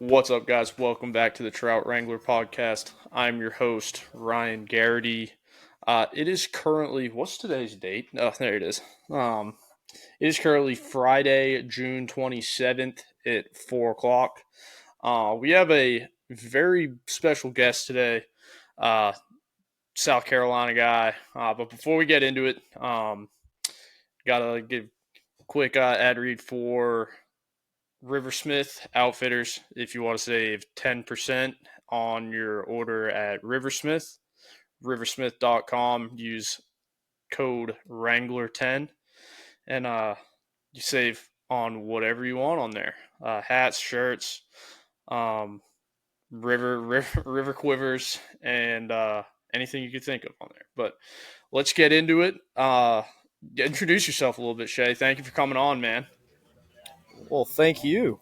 What's up, guys? Welcome back to the Trout Wrangler Podcast. I'm your host, Ryan Garrity. It is currently, what's today's date? Oh, there it is. It is currently Friday, June 27th at 4 o'clock. We have a very special guest today, South Carolina guy. But before we get into it, gotta give a quick ad read for Riversmith Outfitters. If you want to save 10% on your order at Riversmith, riversmith.com, use code Wrangler10, and you save on whatever you want on there. Hats, shirts, river quivers, and anything you could think of on there. But let's get into it. Introduce yourself a little bit, Shay. Thank you for coming on, man. Well, thank you.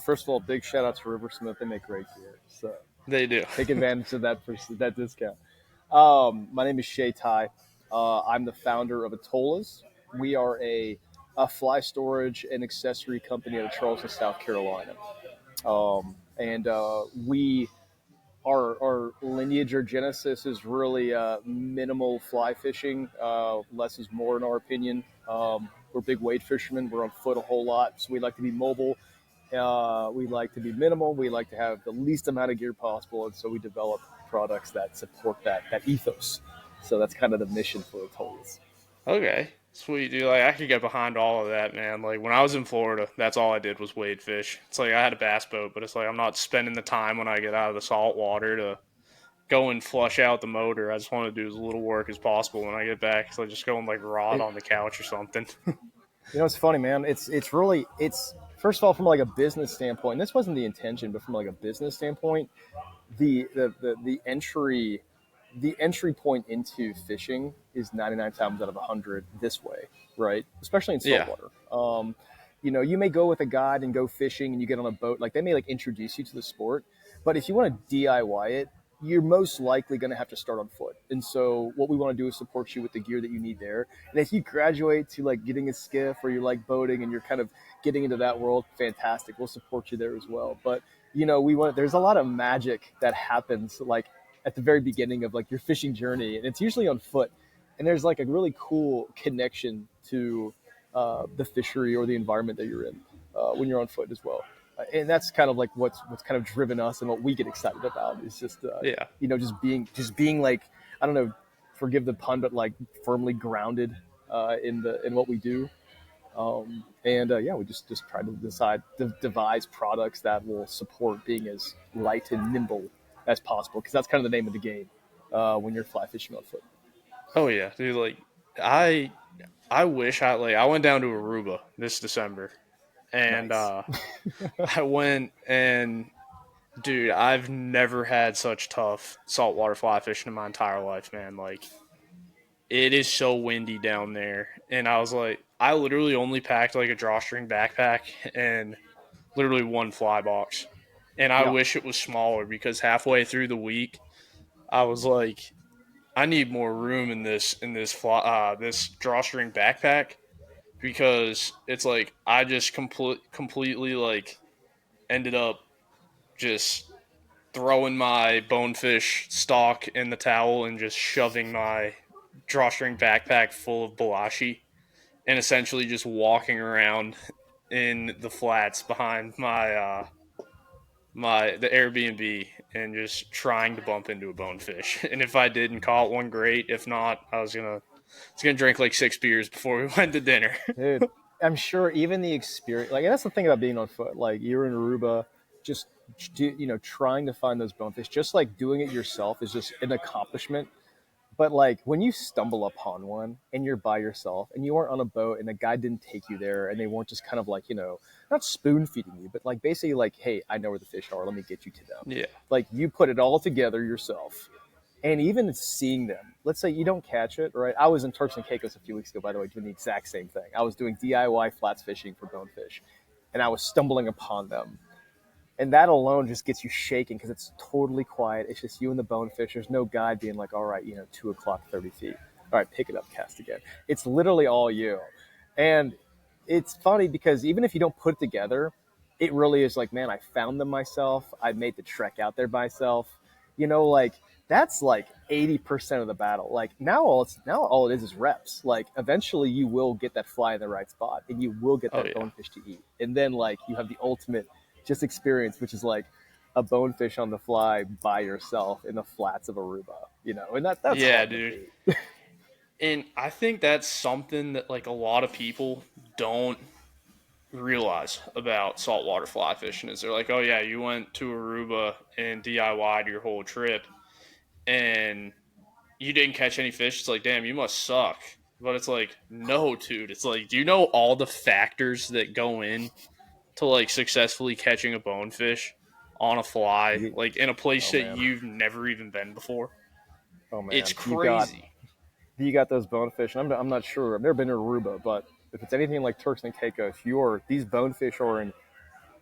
First of all, big shout out to Riversmith. They make great gear, so They do. take advantage of that discount. My name is Shay Tai. I'm the founder of Atollas. We are a fly storage and accessory company out of Charleston, South Carolina. And we our lineage or genesis is really minimal fly fishing. Less is more, in our opinion. We're big wade fishermen. We're on foot a whole lot, so we like to be mobile. We like to be minimal. We like to have the least amount of gear possible, and so we develop products that support that ethos. So that's kind of the mission for Atollas. Okay, sweet, dude. Like, I could get behind all of that, man. Like, when I was in Florida, that's all I did was wade fish. It's like I had a bass boat, but it's like I'm not spending the time when I get out of the salt water to go and flush out the motor. I just want to do as little work as possible when I get back. So I just go and like rot on the couch or something. It's funny, man. It's really first of all, from like a business standpoint. And this wasn't the intention, but from like a business standpoint, the entry point into fishing is 99 times out of 100 this way, right? Especially in saltwater. You may go with a guide and go fishing, and you get on a boat. Like, they may like introduce you to the sport, but if you want to DIY it, you're most likely going to have to start on foot. And so what we want to do is support you with the gear that you need there. And if you graduate to like getting a skiff, or you like boating and you're kind of getting into that world, fantastic. We'll support you there as well. But there's a lot of magic that happens like at the very beginning of like your fishing journey, and it's usually on foot. And there's like a really cool connection to the fishery or the environment that you're in when you're on foot as well. And that's kind of like what's kind of driven us, and what we get excited about is just just being like, I don't know, forgive the pun, but like firmly grounded in what we do. We just try to devise products that will support being as light and nimble as possible, because that's kind of the name of the game when you're fly fishing on foot. Oh yeah, dude. Like, I wish I went down to Aruba this December, and Nice. I went and, dude, I've never had such tough saltwater fly fishing in my entire life, man. Like, it is so windy down there, and I was like, I literally only packed like a drawstring backpack and literally one fly box, and I Yeah. wish it was smaller, because halfway through the week, I was like, I need more room in this drawstring backpack, because it's like I just completely like ended up just throwing my bonefish stock in the towel and just shoving my drawstring backpack full of balashi, and essentially just walking around in the flats behind the Airbnb, and just trying to bump into a bonefish. And if I did and caught one, great. If not, I was gonna drink like 6 beers before we went to dinner. Dude, I'm sure even the experience, like, and that's the thing about being on foot. Like, you're in Aruba, just trying to find those bonefish, just like doing it yourself is just an accomplishment. But like when you stumble upon one and you're by yourself and you weren't on a boat and a guy didn't take you there, and they weren't just kind of like, not spoon feeding you, but like basically like, hey, I know where the fish are, let me get you to them. Yeah. Like, you put it all together yourself. And even seeing them, let's say you don't catch it, right? I was in Turks and Caicos a few weeks ago, by the way, doing the exact same thing. I was doing DIY flats fishing for bonefish, and I was stumbling upon them. And that alone just gets you shaking, because it's totally quiet. It's just you and the bonefish. There's no guide being like, all right, 2 o'clock, 30 feet. All right, pick it up, cast again. It's literally all you. And it's funny because even if you don't put it together, it really is like, man, I found them myself. I made the trek out there myself. You know, like that's like 80% of the battle. Like now all it is reps. Like eventually you will get that fly in the right spot and you will get Oh that yeah. bonefish to eat. And then like you have the ultimate just experience, which is like a bonefish on the fly by yourself in the flats of Aruba, you know, and that's Yeah, hard to dude. beat. And I think that's something that like a lot of people don't realize about saltwater fly fishing is they're like, oh yeah, you went to Aruba and DIY'd your whole trip and you didn't catch any fish. It's like, damn, you must suck. But it's like, no, dude. It's like, do you know all the factors that go in to like successfully catching a bonefish on a fly, You, like in a place oh that man, you've never even been before? oh It's man, crazy. you got those bonefish. And I'm not sure. I've never been to Aruba, but if it's anything like Turks and Caicos, these bonefish are in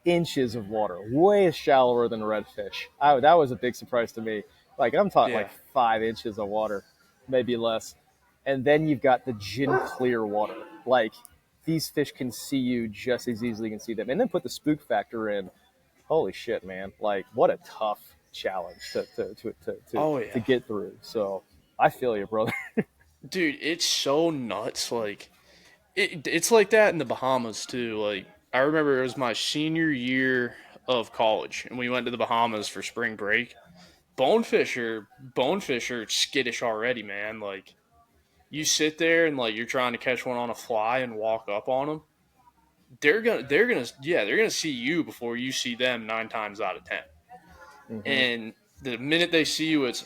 inches of water, way shallower than redfish. That was a big surprise to me. Like I'm talking Yeah. like 5 inches of water, maybe less. And then you've got the gin clear water. Like these fish can see you just as easily as you can see them. And then put the spook factor in. Holy shit, man! Like what a tough challenge Oh to yeah. get through. So I feel you, brother. Dude, it's so nuts. Like it's like that in the Bahamas too. Like I remember it was my senior year of college and we went to the Bahamas for spring break. Bonefish are skittish already, man. Like you sit there and like you're trying to catch one on a fly and walk up on them. They're gonna see you before you see them 9 times out of 10. Mm-hmm. And the minute they see you, it's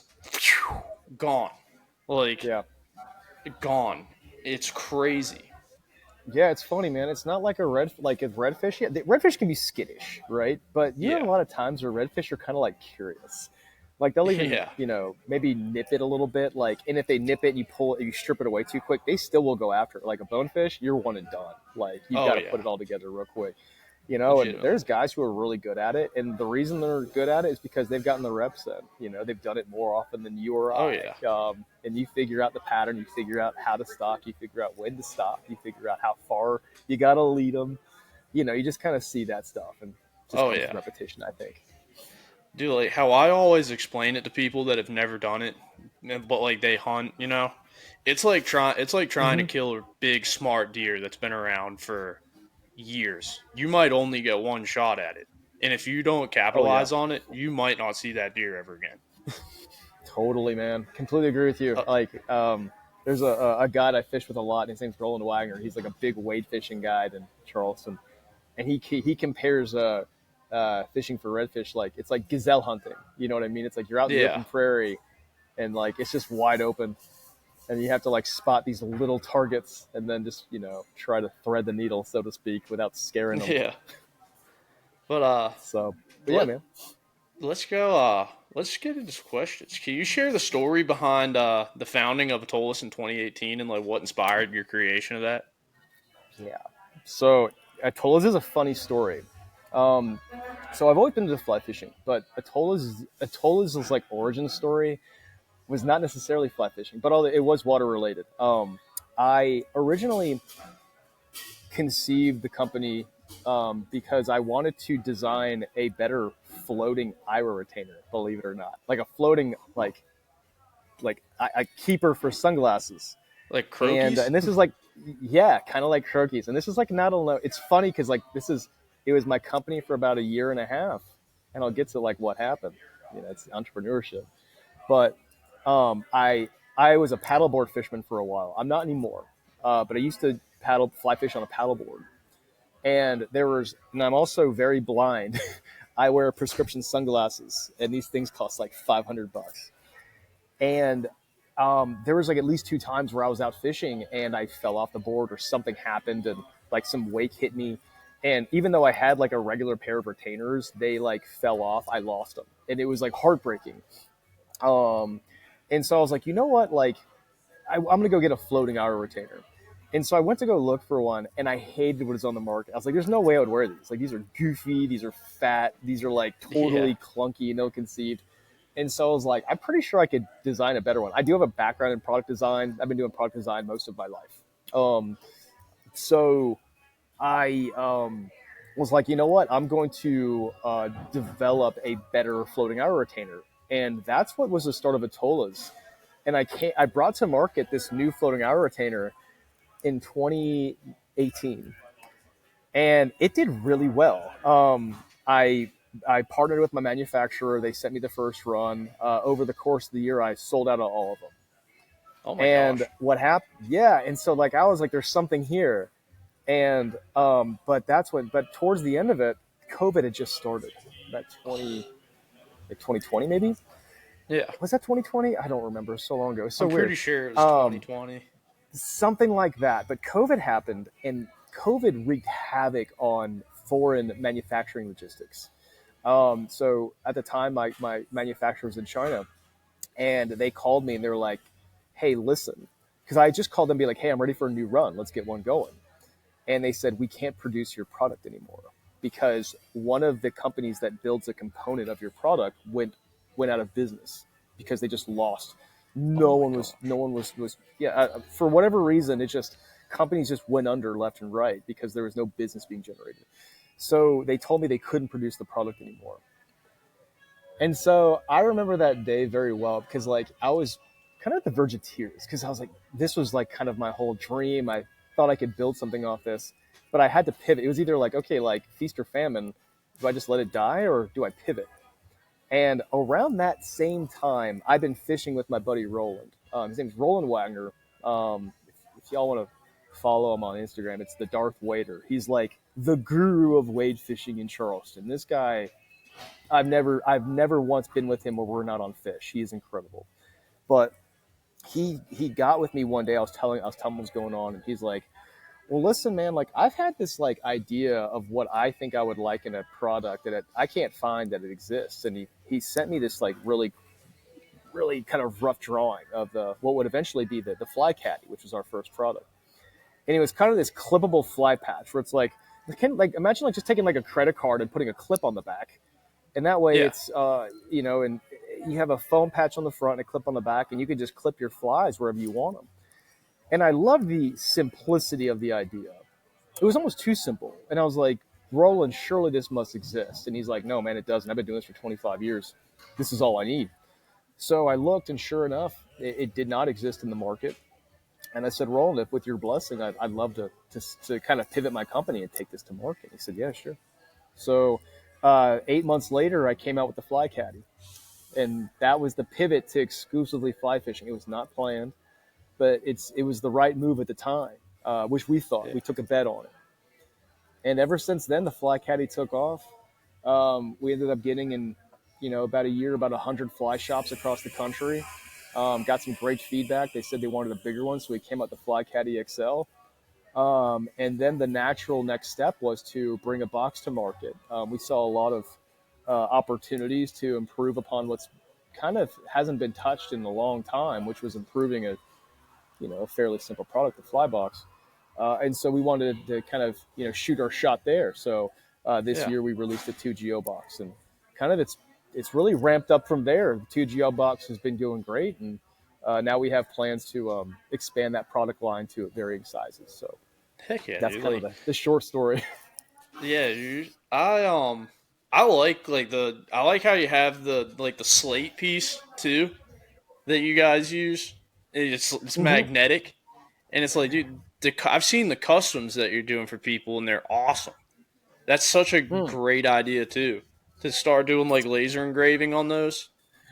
gone. Like Yeah. gone. It's crazy. Yeah, it's funny, man. It's not like a redfish. Yeah, redfish can be skittish, right? But you have a Yeah. lot of times where redfish are kind of like curious. Like they'll even, Yeah. maybe nip it a little bit. Like, and if they nip it and you pull it, you strip it away too quick, they still will go after it. Like a bonefish, you're one and done. Like you've got Oh to put yeah. it all together real quick. And Legitimately. there's guys who are really good at it, and the reason they're good at it is because they've gotten the reps in. They've done it more often than you or Oh I. yeah. And you figure out the pattern, you figure out how to stock, you figure out when to stop, you figure out how far you got to lead them. You just kind of see that stuff, and it just Oh comes from yeah. repetition, I think. Dude, like how I always explain it to people that have never done it, but like they hunt, it's like trying to Mm-hmm. kill a big smart deer that's been around for years. You might only get one shot at it. And if you don't Oh yeah, capitalize on it, you might not see that deer ever again. totally, man. Completely agree with you. Uh, Like, there's a guide I fish with a lot, and his name's Roland Wagner. He's like a big wade fishing guide in Charleston, and he compares fishing for redfish like it's like gazelle hunting. You know what I mean? It's like you're out in the yeah. open prairie, and like it's just wide open, and you have to like spot these little targets, and then just try to thread the needle, so to speak, without scaring them. Yeah. But So, but yeah, let man. let's go let's get into some questions. Can you share the story behind the founding of Atollas in 2018 and like what inspired your creation of that? Yeah. So Atollas is a funny story. Um, so I've always been into fly fishing, but Atollas' like origin story was not necessarily fly fishing, but it was water related. I originally conceived the company because I wanted to design a better floating Ira retainer, believe it or not, like a floating like a keeper for sunglasses. Like and croakies? and this is like, yeah, kind of like croakies. And this is like not alone. It's funny because like it was my company for about a year and a half, and I'll get to like what happened. It's entrepreneurship. But I was a paddleboard fisherman for a while. I'm not anymore, but I used to fly fish on a paddleboard. And I'm also very blind. I wear prescription sunglasses, and these things cost like $500. And there was like at least 2 times where I was out fishing and I fell off the board or something happened and like some wake hit me. And even though I had like a regular pair of retainers, they like fell off. I lost them, and it was like heartbreaking. Um, and so I was like, you know what? Like, I'm gonna go get a floating hour retainer. And so I went to go look for one, and I hated what was on the market. I was like, there's no way I would wear these. Like, these are goofy, these are fat, these are like Yeah. totally clunky and ill-conceived. And so I was like, I'm pretty sure I could design a better one. I do have a background in product design. I've been doing product design most of my life. So I was like, you know what? I'm going to develop a better floating hour retainer, and that's what was the start of Atollas. And I brought to market this new floating hour retainer in 2018, and it did really well. I partnered with my manufacturer. They sent me the first run. Over the course of the year, I sold out of all of them. Oh my And gosh. what happened? Yeah, and so like I was like, there's something here, and but towards the end of it, COVID had just started. That 2020 maybe, Yeah. was that 2020? I don't remember. So long ago. It's so I'm weird. pretty sure it was Um, 2020. Something like that. But COVID happened, and COVID wreaked havoc on foreign manufacturing logistics. So at the time, my manufacturer was in China, and they called me and they were like, "Hey, listen," because I just called them and be like, "Hey, I'm ready for a new run. Let's get one going." And they said, "We can't produce your product anymore because one of the companies that builds a component of your product went out of business because they just lost. Oh my gosh. No one was yeah, for whatever reason, it just companies just went under left and right because there was no business being generated. So they told me they couldn't produce the product anymore. And so I remember that day very well because like I was kind of at the verge of tears because I was like, this was like kind of my whole dream. I thought I could build something off this, but I had to pivot. It was either like, okay, like feast or famine. Do I just let it die or do I pivot? And around that same time, I've been fishing with my buddy Roland. His name's Roland Wagner. If y'all want to follow him on Instagram, it's the Darth Wader. He's like the guru of wade fishing in Charleston. This guy, I've never once been with him where we're not on fish. He is incredible. But he got with me one day. I was telling him what's going on, and he's like, "Well, listen, man. Like I've had this like idea of what I think I would like in a product that I can't find that it exists." And he sent me this like really kind of rough drawing of the what would eventually be the fly caddy, which was our first product. And it was kind of this clippable fly patch where it's like imagine like just taking like a credit card and putting a clip on the back, and that way Yeah. it's and you have a foam patch on the front and a clip on the back, and you can just clip your flies wherever you want them. And I love the simplicity of the idea. It was almost too simple, and I was like, Roland, surely this must exist. And he's like, no, man, it doesn't. I've been doing this for 25 years. This is all I need. So I looked, and sure enough, it did not exist in the market. And I said, Roland, if with your blessing, I'd love to kind of pivot my company and take this to market. He said, yeah, sure. So 8 months later, I came out with the fly caddy, and that was the pivot to exclusively fly fishing. It was not planned, but it was the right move at the time, which we thought. Yeah. We took a bet on it, and ever since then, the fly caddy took off. We ended up getting in, about a year, about 100 fly shops across the country. Got some great feedback. They said they wanted a bigger one, so we came out the Fly Caddy XL. And then the natural next step was to bring a box to market. We saw a lot of opportunities to improve upon what's kind of hasn't been touched in a long time, which was improving a fairly simple product, the fly box. And so we wanted to kind of shoot our shot there. So this Yeah. year we released a 2GO box, and kind of it's really ramped up from there. The 2GO box has been doing great, and now we have plans to expand that product line to varying sizes. So Heck yeah, that's dude. kind of Like, the short story. yeah, dude. I like the I like how you have the slate piece too that you guys use. It's Mm-hmm. magnetic, and it's like, dude, I've seen the customs that you're doing for people, and they're awesome. That's such a Mm. great idea too, to start doing like laser engraving on those.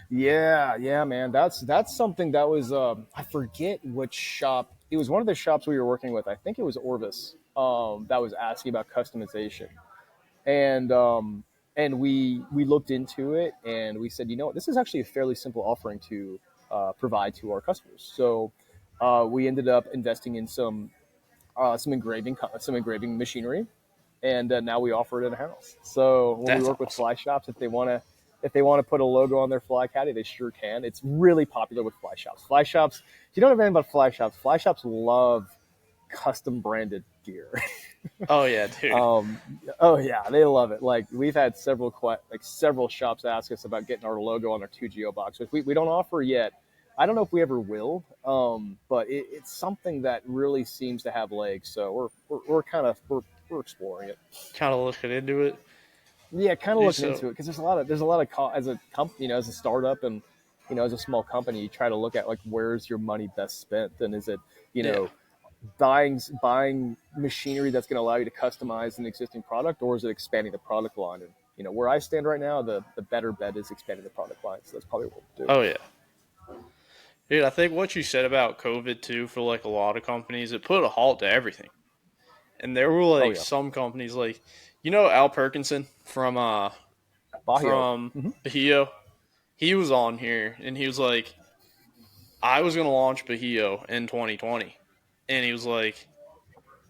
Yeah, man. That's something that was I forget which shop. It was one of the shops we were working with. I think it was Orvis. That was asking about customization, and we looked into it, and we said, what, this is actually a fairly simple offering to provide to our customers. So we ended up investing in some engraving machinery, and now we offer it in house. So when we That's work with awesome. fly shops, if they want to put a logo on their fly caddy, they sure can. It's really popular with fly shops. Fly shops. If you don't know anything about fly shops love custom branded gear. Oh yeah, dude. Oh yeah, they love it. Like we've had several shops ask us about getting our logo on our 2GO box, which we don't offer yet. I don't know if we ever will, but it's something that really seems to have legs. So we're we're exploring it. Kind of looking into it. Yeah, kind of looking So into it because there's a lot of as a company, as a startup, and as a small company, you try to look at like where's your money best spent, and is it yeah, buying machinery that's going to allow you to customize an existing product, or is it expanding the product line? And where I stand right now, the better bet is expanding the product line. So that's probably what we'll do. oh yeah. Dude, I think what you said about COVID too, for like a lot of companies, it put a halt to everything. And there were Oh like yeah, some companies, like Al Perkinson Bahio. from Mm-hmm. Bahio. He was on here and he was like, I was gonna launch Bahio in 2020, and he was like,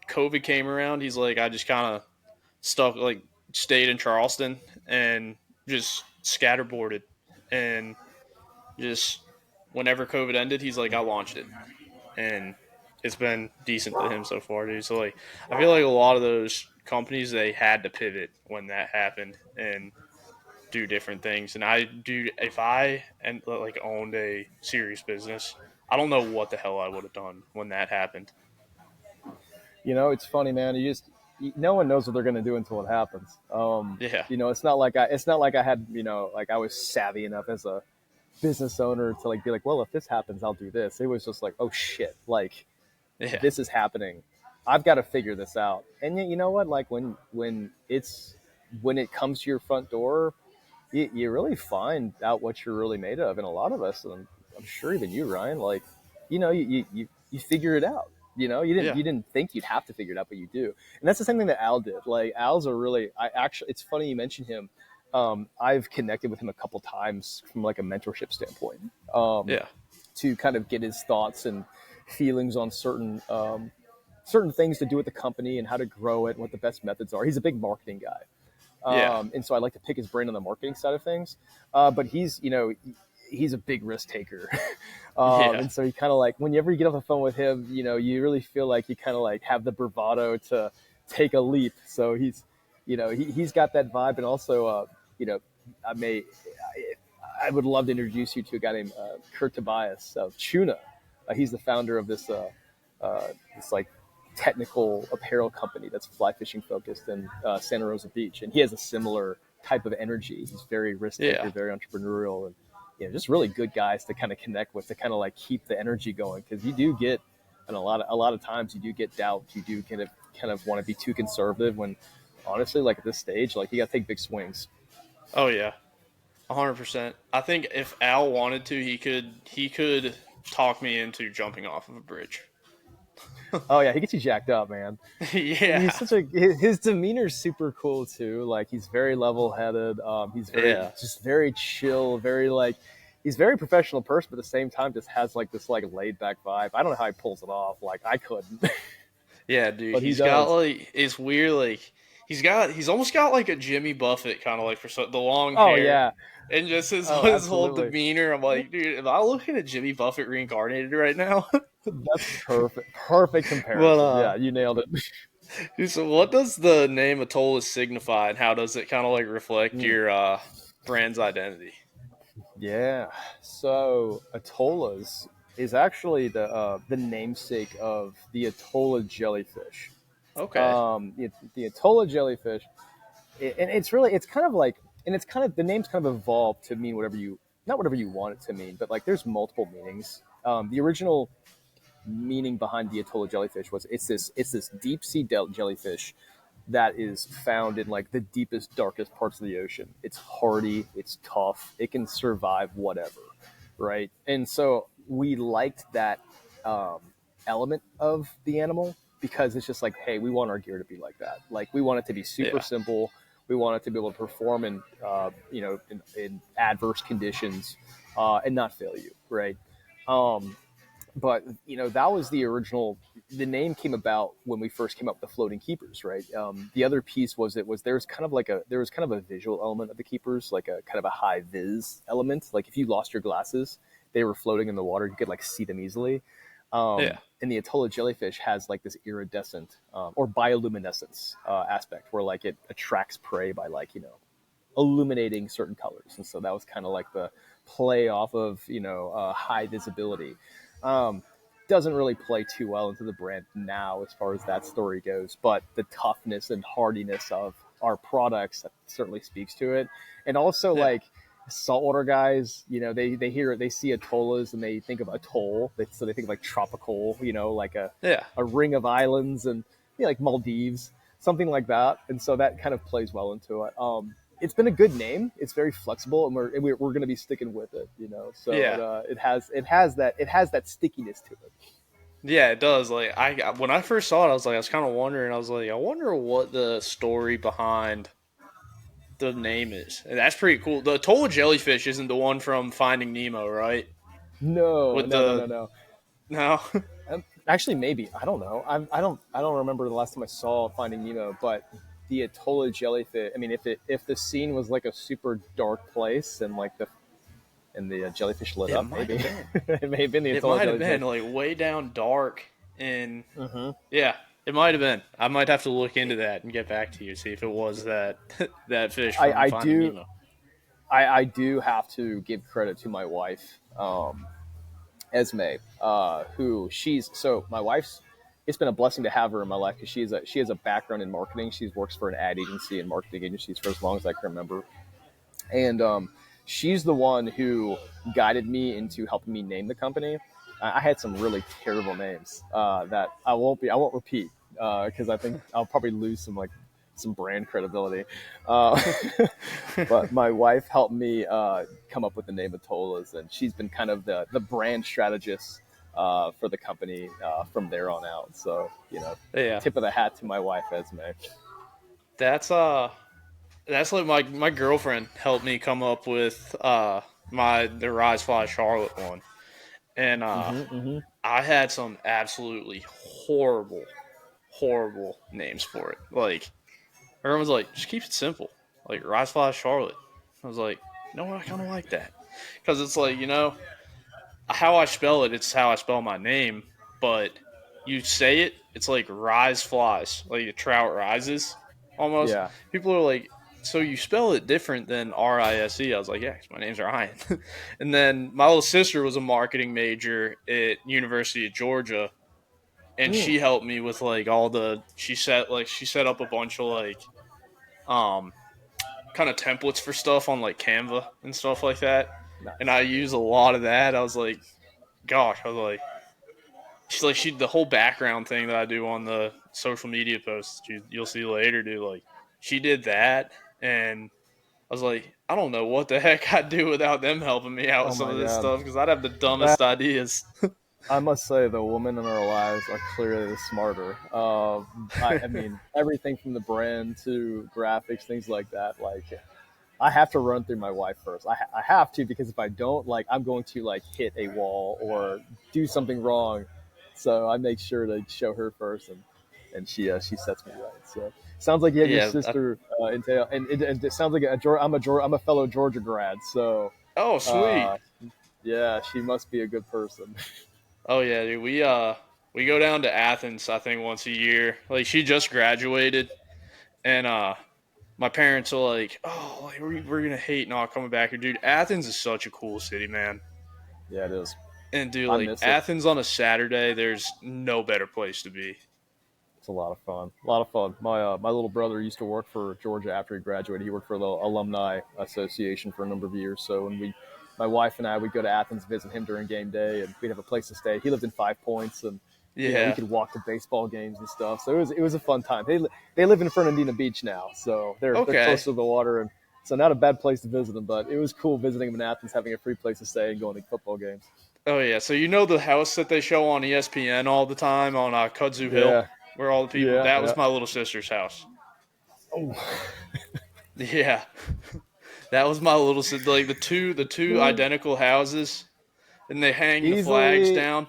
COVID came around. He's like, I just kind of stayed in Charleston and just scatterboarded, and just whenever COVID ended, he's like, I launched it, and it's been decent to him so far, dude. So like, I feel like a lot of those companies, they had to pivot when that happened and do different things. And I do, if I owned a serious business, I don't know what the hell I would have done when that happened. It's funny, man. No one knows what they're going to do until it happens. Yeah, It's not like I had, like I was savvy enough as a business owner to like be like, well, if this happens, I'll do this. It was just like, oh shit, like yeah, this is happening. I've got to figure this out. And you know what? Like when it comes to your front door, you really find out what you're really made of. And a lot of us, and I'm sure even you, Ryan, like, you figure it out. yeah, You didn't think you'd have to figure it out, but you do. And that's the same thing that Al did. Like Al's it's funny you mentioned him. I've connected with him a couple times from like a mentorship standpoint, yeah, to kind of get his thoughts and feelings on certain things to do with the company and how to grow it and what the best methods are. He's a big marketing guy. yeah, And so I like to pick his brain on the marketing side of things. But he's a big risk taker. yeah, And so he kind of like, whenever you get off the phone with him, you really feel like you kind of like have the bravado to take a leap. So he's got that vibe. And also, I would love to introduce you to a guy named Kurt Tobias of Tuna. He's the founder of this like technical apparel company that's fly fishing focused in Santa Rosa Beach, and he has a similar type of energy. He's very risk taker, yeah. very entrepreneurial, and just really good guys to kind of connect with to kind of like keep the energy going, because you do get, and a lot of times you do get doubt. You do kind of want to be too conservative when honestly, like at this stage, like you got to take big swings. Oh yeah, 100%. I think if Al wanted to, he could talk me into jumping off of a bridge. Oh yeah, he gets you jacked up, man. He's Yeah, such a his demeanor's super cool too. Like he's very level headed. He's yeah, very chill, very like he's a very professional person, but at the same time just has like this like laid back vibe. I don't know how he pulls it off. Like I couldn't, yeah, dude. but he He's got does. like it's weird. Like he's almost got like a Jimmy Buffett kind of like the long Oh hair yeah. and just his Oh, his whole absolutely. demeanor. I'm like, dude, am I looking at Jimmy Buffett reincarnated right now? That's perfect. Perfect But comparison. Yeah, you nailed it. dude, so what does the name Atollas signify, and how does it kind of like reflect Mm. your brand's identity? Yeah. So Atollas is actually the namesake of the Atolla jellyfish. Okay. The Atolla jellyfish, and it's kind of like, and it's kind of, the name's kind of evolved to mean not whatever you want it to mean, but like there's multiple meanings. The original meaning behind the Atolla jellyfish was it's this deep sea jellyfish that is found in like the deepest, darkest parts of the ocean. It's hardy, it's tough, it can survive whatever, right? And so we liked that um, element of the animal because it's just like, hey, we want our gear to be like that. Like we want it to be super Yeah. simple. We want it to be able to perform in adverse conditions and not fail you, right? Um, but that was the original. The name came about when we first came up with the floating keepers, right? The other piece was there was kind of a visual element of the keepers, like a kind of a high vis element. Like if you lost your glasses, they were floating in the water, you could like see them easily. Yeah. And the Atolla jellyfish has like this iridescent or bioluminescence aspect, where like it attracts prey by like illuminating certain colors, and so that was kind of like the play off of high visibility. Um, doesn't really play too well into the brand now as far as that story goes, but the toughness and hardiness of our products certainly speaks to it. And also like saltwater guys, they see Atollas and they think of atoll. So they think of like tropical, like a ring of islands and like Maldives, something like that. And so that kind of plays well into it. It's been a good name. It's very flexible, and we're going to be sticking with it. So it has that stickiness to it. Yeah, it does. Like when I first saw it, I was kind of wondering. I was like, I wonder what the story behind the name is. And that's pretty cool. The Atoll jellyfish isn't the one from Finding Nemo, right? No. No. Actually, maybe, I don't know. I don't remember the last time I saw Finding Nemo, but the Atollas jellyfish. I mean, if the scene was like a super dark place and like the jellyfish lit up, maybe it may have been the Atollas jellyfish. It might have been like way down dark and yeah, it might have been. I might have to look into that and get back to you, see if it was that fish from Finding Nemo. I do have to give credit to my wife, Esme, who my wife's. It's been a blessing to have her in my life because she has a background in marketing. She works for an ad agency and marketing agencies for as long as I can remember, and she's the one who guided me into helping me name the company. I had some really terrible names that I won't repeat because I think I'll probably lose some brand credibility. But my wife helped me come up with the name Atollas, and she's been kind of the brand strategist for the company from there on out. So, tip of the hat to my wife, Esme. That's like my girlfriend helped me come up with the Rise Fly Charlotte one. And I had some absolutely horrible names for it. Like, everyone was like, just keep it simple. Like, Rise Fly Charlotte. I was like, you know what? I kind of like that. Because it's like, how I spell it, it's how I spell my name. But you say it, it's like Rise Flies. Like, the trout rises, almost. Yeah. People are like, so you spell it different than R-I-S-E. I was like, yeah, because my name's Ryan. And then my little sister was a marketing major at University of Georgia, and she helped me with like she set up a bunch of like kind of templates for stuff on like Canva and stuff like that. Nice. And I use a lot of that. I was like, the whole background thing that I do on the social media posts you'll see later, dude. Like, she did that, and I was like, I don't know what the heck I'd do without them helping me out with some of this stuff, because I'd have the dumbest ideas. I must say, the women in our lives are clearly the smarter. I mean, everything from the brand to graphics, things like that. Like, I have to run through my wife first. I have to, because if I don't, like, I'm going to like hit a wall or do something wrong. So I make sure to show her first, and she sets me right. So sounds like you have your sister in tail, and it sounds like I'm a fellow Georgia grad. So sweet. Yeah, she must be a good person. Oh yeah, dude. We go down to Athens, I think, once a year. Like, she just graduated, and my parents are like, "Oh, like, we're gonna hate not coming back here, dude." Athens is such a cool city, man. Yeah, it is. And dude, like, Athens on a Saturday, there's no better place to be. It's a lot of fun. My little brother used to work for Georgia after he graduated. He worked for the Alumni Association for a number of years. So when my wife and I would go to Athens, visit him during game day, and we'd have a place to stay. He lived in 5 Points, and we could walk to baseball games and stuff. So it was a fun time. They live in Fernandina Beach now, so they're close to the water, and so not a bad place to visit them. But it was cool visiting them in Athens, having a free place to stay and going to football games. Oh yeah, so the house that they show on ESPN all the time on Kudzu Hill, where all the people. That was my little sister's house. Oh. Yeah. That was my little sister. Like, the two identical houses, and they hang the flags down.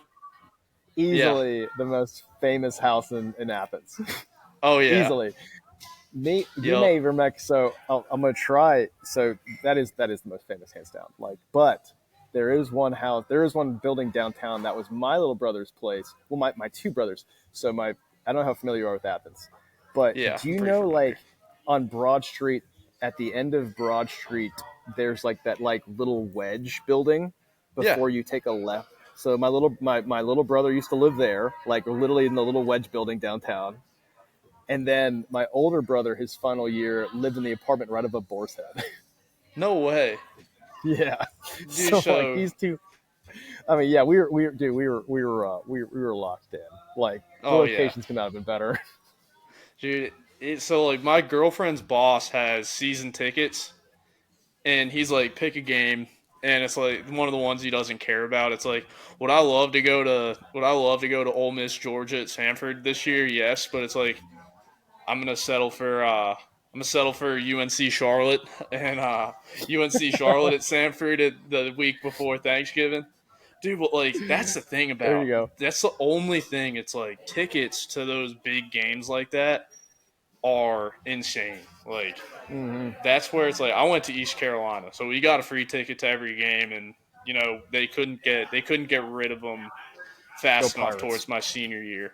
Easily the most famous house in Athens. Oh yeah, easily. You may remember. So I'm gonna try. So that is the most famous, hands down. Like, but there is one building downtown that was my little brother's place. Well, my two brothers. So I don't know how familiar you are with Athens, but do you know, like, on Broad Street, at the end of Broad Street, there's like that like little wedge building before you take a left. So my little brother used to live there, like literally in the little wedge building downtown. And then my older brother, his final year, lived in the apartment right above Boar's Head. No way. Yeah. Dude, So like so these two, I mean, yeah, we were locked in. Like the oh yeah. locations could not have been better. Dude, so like my girlfriend's boss has season tickets and he's like, pick a game, and it's like one of the ones he doesn't care about. It's like, would I love to go to Ole Miss Georgia at Sanford this year? Yes, but it's like I'm gonna settle for UNC Charlotte and UNC Charlotte at Sanford at the week before Thanksgiving. Dude, but like that's the thing There you about go. that's the only thing. It's like tickets to those big games like that are insane. Like Mm-hmm. that's where it's like I went to East Carolina, so we got a free ticket to every game, and they couldn't get rid of them Go fast enough Pirates. towards my senior year.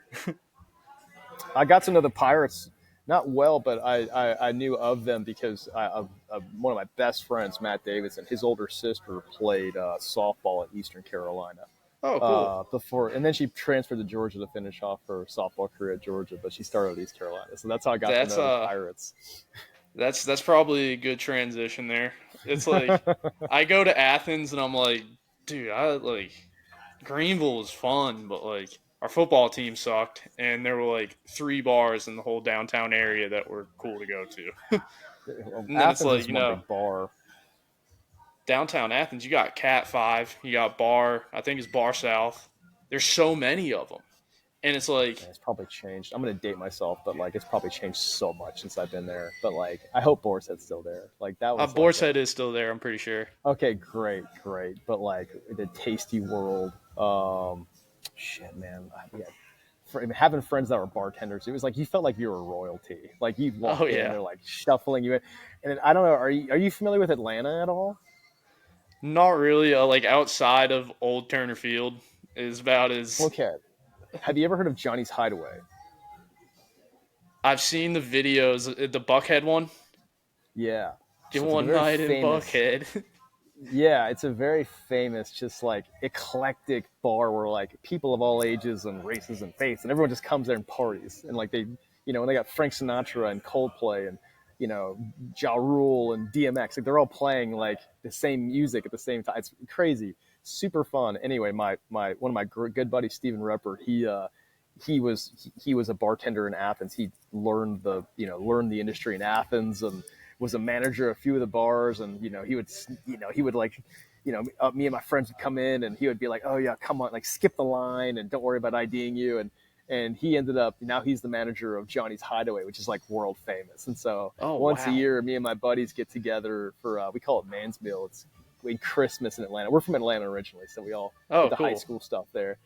I got to know the Pirates not well, but I knew of them because one of my best friends, Matt Davidson, his older sister played softball at Eastern Carolina Oh, cool. before, and then she transferred to Georgia to finish off her softball career at Georgia, but she started at East Carolina, so that's how I got to That's know the Pirates. that's probably a good transition there. It's like I go to Athens and I'm like, dude, I like Greenville was fun, but like our football team sucked, and there were like 3 bars in the whole downtown area that were cool to go to. And then it's Athens like, is one big bar. downtown Athens, you got Cat 5, you got Bar, I think it's Bar South. There's so many of them. And it's like, It's probably changed. I'm gonna date myself, but like it's probably changed so much since I've been there. But like I hope Boar's Head's still there. Like that was Boar's Head is still there, I'm pretty sure. okay, great. But like the Tasty World, shit, man, having friends that were bartenders, it was like you felt like you were royalty. Like you walk Oh, in, yeah. they're like shuffling you in. And I don't know, are you familiar with Atlanta at all? Not really. Like outside of Old Turner Field is about as Okay, have you ever heard of Johnny's Hideaway? I've seen the videos. The Buckhead one. Yeah. Get So it's a one very night in famous. Buckhead. Yeah, it's a very famous, just like eclectic bar where like people of all ages and races and faiths, and everyone just comes there and parties. And like when they got Frank Sinatra and Coldplay and Ja Rule and DMX, like they're all playing like the same music at the same time. It's crazy, super fun. Anyway, my one of my good buddies, Steven Repper, he was a bartender in Athens. He learned the industry in Athens and was a manager of a few of the bars. And he would like me and my friends would come in and he would be like, oh yeah, come on, like skip the line and don't worry about IDing you. And he ended up, now he's the manager of Johnny's Hideaway, which is like world famous. And so Oh once a wow. year, me and my buddies get together for we call it Man's Meal. It's Christmas in Atlanta. We're from Atlanta originally, so we all Oh did the high cool. school stuff there.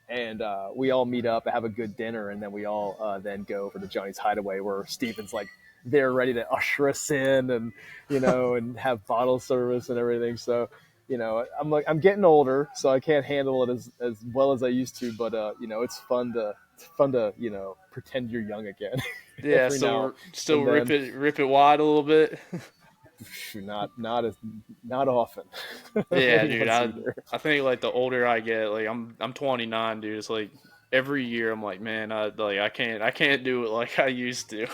And we all meet up, have a good dinner, and then we all then go over to Johnny's Hideaway, where Steven's like they're ready to usher us in, and and have bottle service and everything. So, I'm getting older, so I can't handle it as well as I used to. But it's fun to pretend you're young again Yeah, every now still and then. rip it wide a little bit. Not often. Yeah, Maybe dude. once a year. I think like the older I get, like I'm 29, dude. It's like every year I'm like, man, I can't do it like I used to.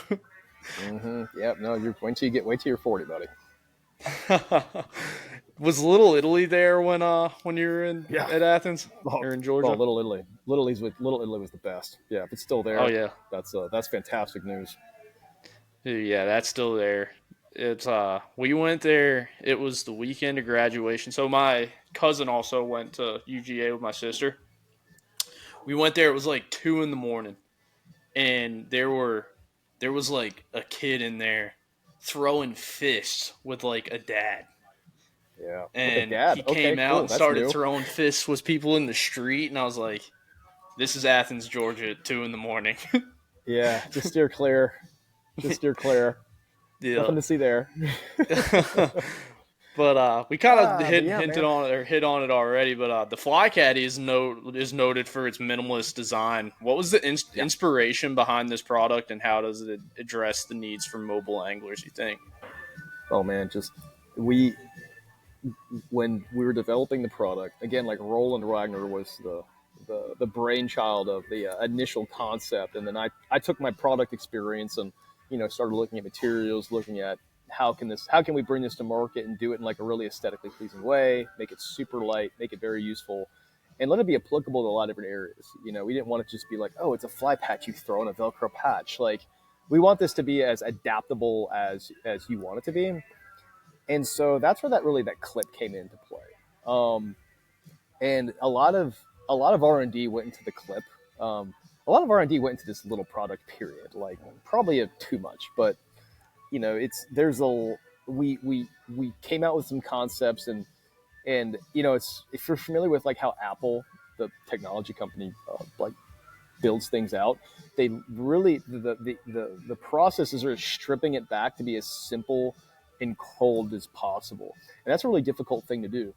Mm-hmm. Yep. No, wait till you're 40, buddy. Was Little Italy there when you were in Yeah. at Athens Oh, or in oh, Georgia? Little Italy. Little Italy was the best. Yeah, if it's still Oh there, yeah. that's fantastic news. Yeah, that's still there. It's we went there. It was the weekend of graduation. So my cousin also went to UGA with my sister. We went there. It was like 2 in the morning, and there was like a kid in there throwing fists with like a dad, Yeah, with a and dad. he Okay, came out cool. and That's started new. throwing fists with people in the street, and I was like, "This is Athens, Georgia, at 2 in the morning." Yeah, just steer clear. Just steer clear. Yeah. Nothing to see there. But we kind of But yeah, hinted man. on it or hit on it already. But the Fly Caddy is noted for its minimalist design. What was the Yeah. inspiration behind this product, and how does it address the needs for mobile anglers? You think? Oh man, just we when we were developing the product, again, like Roland Wagner was the brainchild of the initial concept, and then I took my product experience and started looking at materials, looking at how can we bring this to market and do it in like a really aesthetically pleasing way, make it super light, make it very useful, and let it be applicable to a lot of different areas. We didn't want to just be like, oh, it's a fly patch you throw in a Velcro patch. Like, we want this to be as adaptable as you want it to be. And so that's where that clip came into play. And a lot of R&D went into the clip. A lot of R&D went into this little product period, like probably too much, but we came out with some concepts, and it's, if you're familiar with like how Apple, the technology company, like builds things out, they really the processes are stripping it back to be as simple and cold as possible, and that's a really difficult thing to do.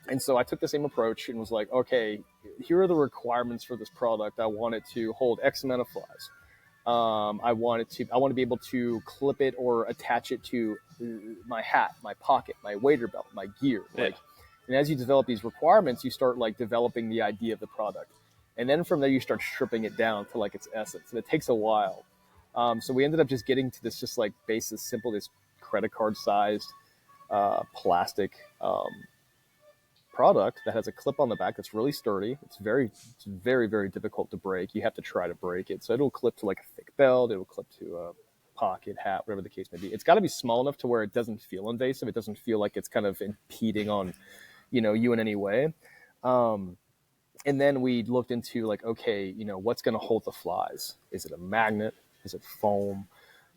And so I took the same approach and was like, okay, here are the requirements for this product. I want it to hold X amount of flies. I want to be able to clip it or attach it to my hat, my pocket, my wader belt, my gear. Yeah. And as you develop these requirements, you start like developing the idea of the product. And then from there, you start stripping it down to like its essence. And it takes a while. So we ended up just getting to this just like basic, simple, this credit card sized plastic product that has a clip on the back that's really sturdy. It's very, very difficult to break. You have to try to break it. So it'll clip to like a thick belt. It'll clip to a pocket, hat, whatever the case may be. It's got to be small enough to where it doesn't feel invasive. It doesn't feel like it's kind of impeding on, you in any way. And then we looked into like, okay, what's going to hold the flies? Is it a magnet? Is it foam?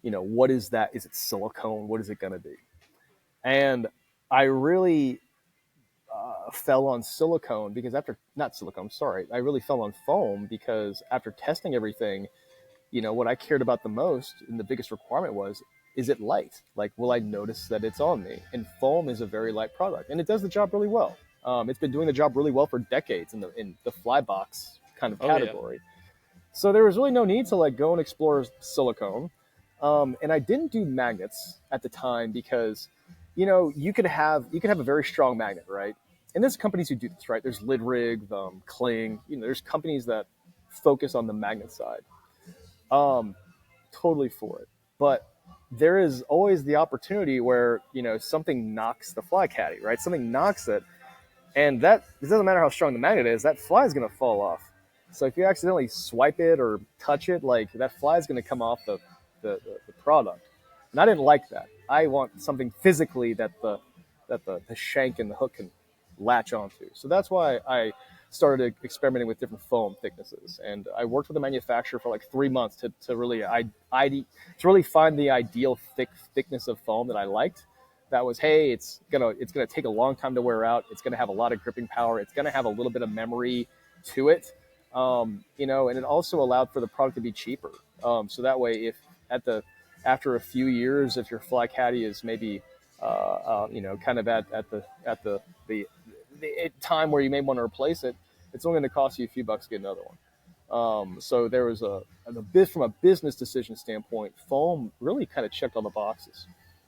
What is that? Is it silicone? What is it going to be? And I really fell on silicone because I really fell on foam because after testing everything, what I cared about the most and the biggest requirement was, is it light? Like, will I notice that it's on me? And foam is a very light product, and it does the job really well. It's been doing the job really well for decades in the fly box kind of category. Yeah. So there was really no need to like go and explore silicone. And I didn't do magnets at the time because, you could have a very strong magnet, right? And there's companies who do this, right? There's Lidrig, Kling. There's companies that focus on the magnet side. Totally for it. But there is always the opportunity where, something knocks the fly caddy, right? Something knocks it. And it doesn't matter how strong the magnet is, that fly is going to fall off. So if you accidentally swipe it or touch it, like that fly is going to come off the product. And I didn't like that. I want something physically that the shank and the hook can latch onto. So that's why I started experimenting with different foam thicknesses, and I worked with a manufacturer for like 3 months to really find the ideal thickness of foam that I liked. That was, hey, it's gonna take a long time to wear out. It's gonna have a lot of gripping power. It's gonna have a little bit of memory to it, and it also allowed for the product to be cheaper. So that way, if after a few years, if your fly caddy is maybe kind of at the time where you may want to replace it, it's only going to cost you a few bucks to get another one. So there was from a business decision standpoint, foam really kind of checked all the boxes.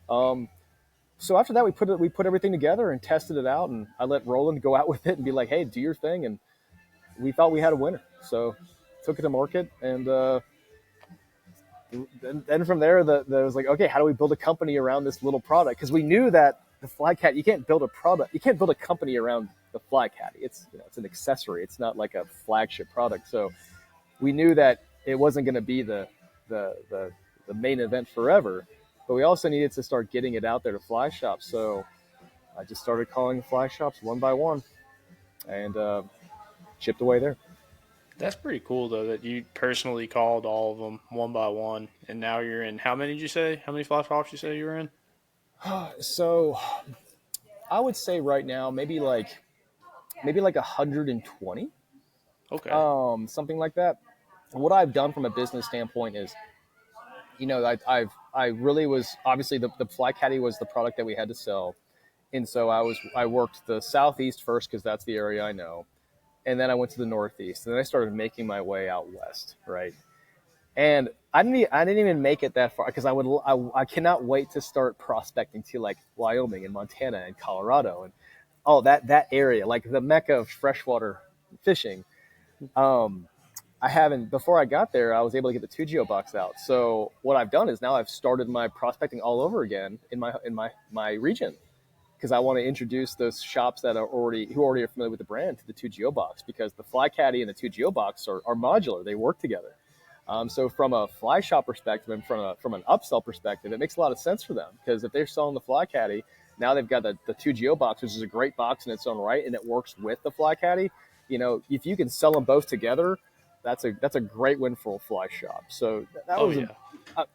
So after that, we put everything together and tested it out, and I let Roland go out with it and be like, hey, do your thing. And we thought we had a winner. So took it to market, and then from there, there was like, okay, how do we build a company around this little product? Because we knew that the fly cat, you can't build a company around the fly caddy. It's it's an accessory. It's not like a flagship product. So we knew that it wasn't going to be the main event forever, but we also needed to start getting it out there to fly shops. So I just started calling fly shops one by one, and chipped away there. That's pretty cool, though, that you personally called all of them one by one, and now you're in, how many did you say? How many fly shops you say you were in? So I would say right now, maybe like 120. Okay. Something like that. What I've done from a business standpoint is, I really was, obviously the fly caddy was the product that we had to sell. And so I worked the Southeast first because that's the area I know. And then I went to the Northeast, and then I started making my way out west, right? And I didn't even make it that far because I cannot wait to start prospecting to like Wyoming and Montana and Colorado and all that area, like the mecca of freshwater fishing. I haven't before I got there. I was able to get the 2Geo box out. So what I've done is now I've started my prospecting all over again in my region because I want to introduce those shops that are already are familiar with the brand to the 2Geo box because the Fly Caddy and the 2Geo box are modular. They work together. So from a fly shop perspective and from an upsell perspective, it makes a lot of sense for them because if they're selling the Fly Caddy, now they've got the 2Geo box, which is a great box in its own right, and it works with the Fly Caddy. If you can sell them both together, that's a great win for a fly shop. So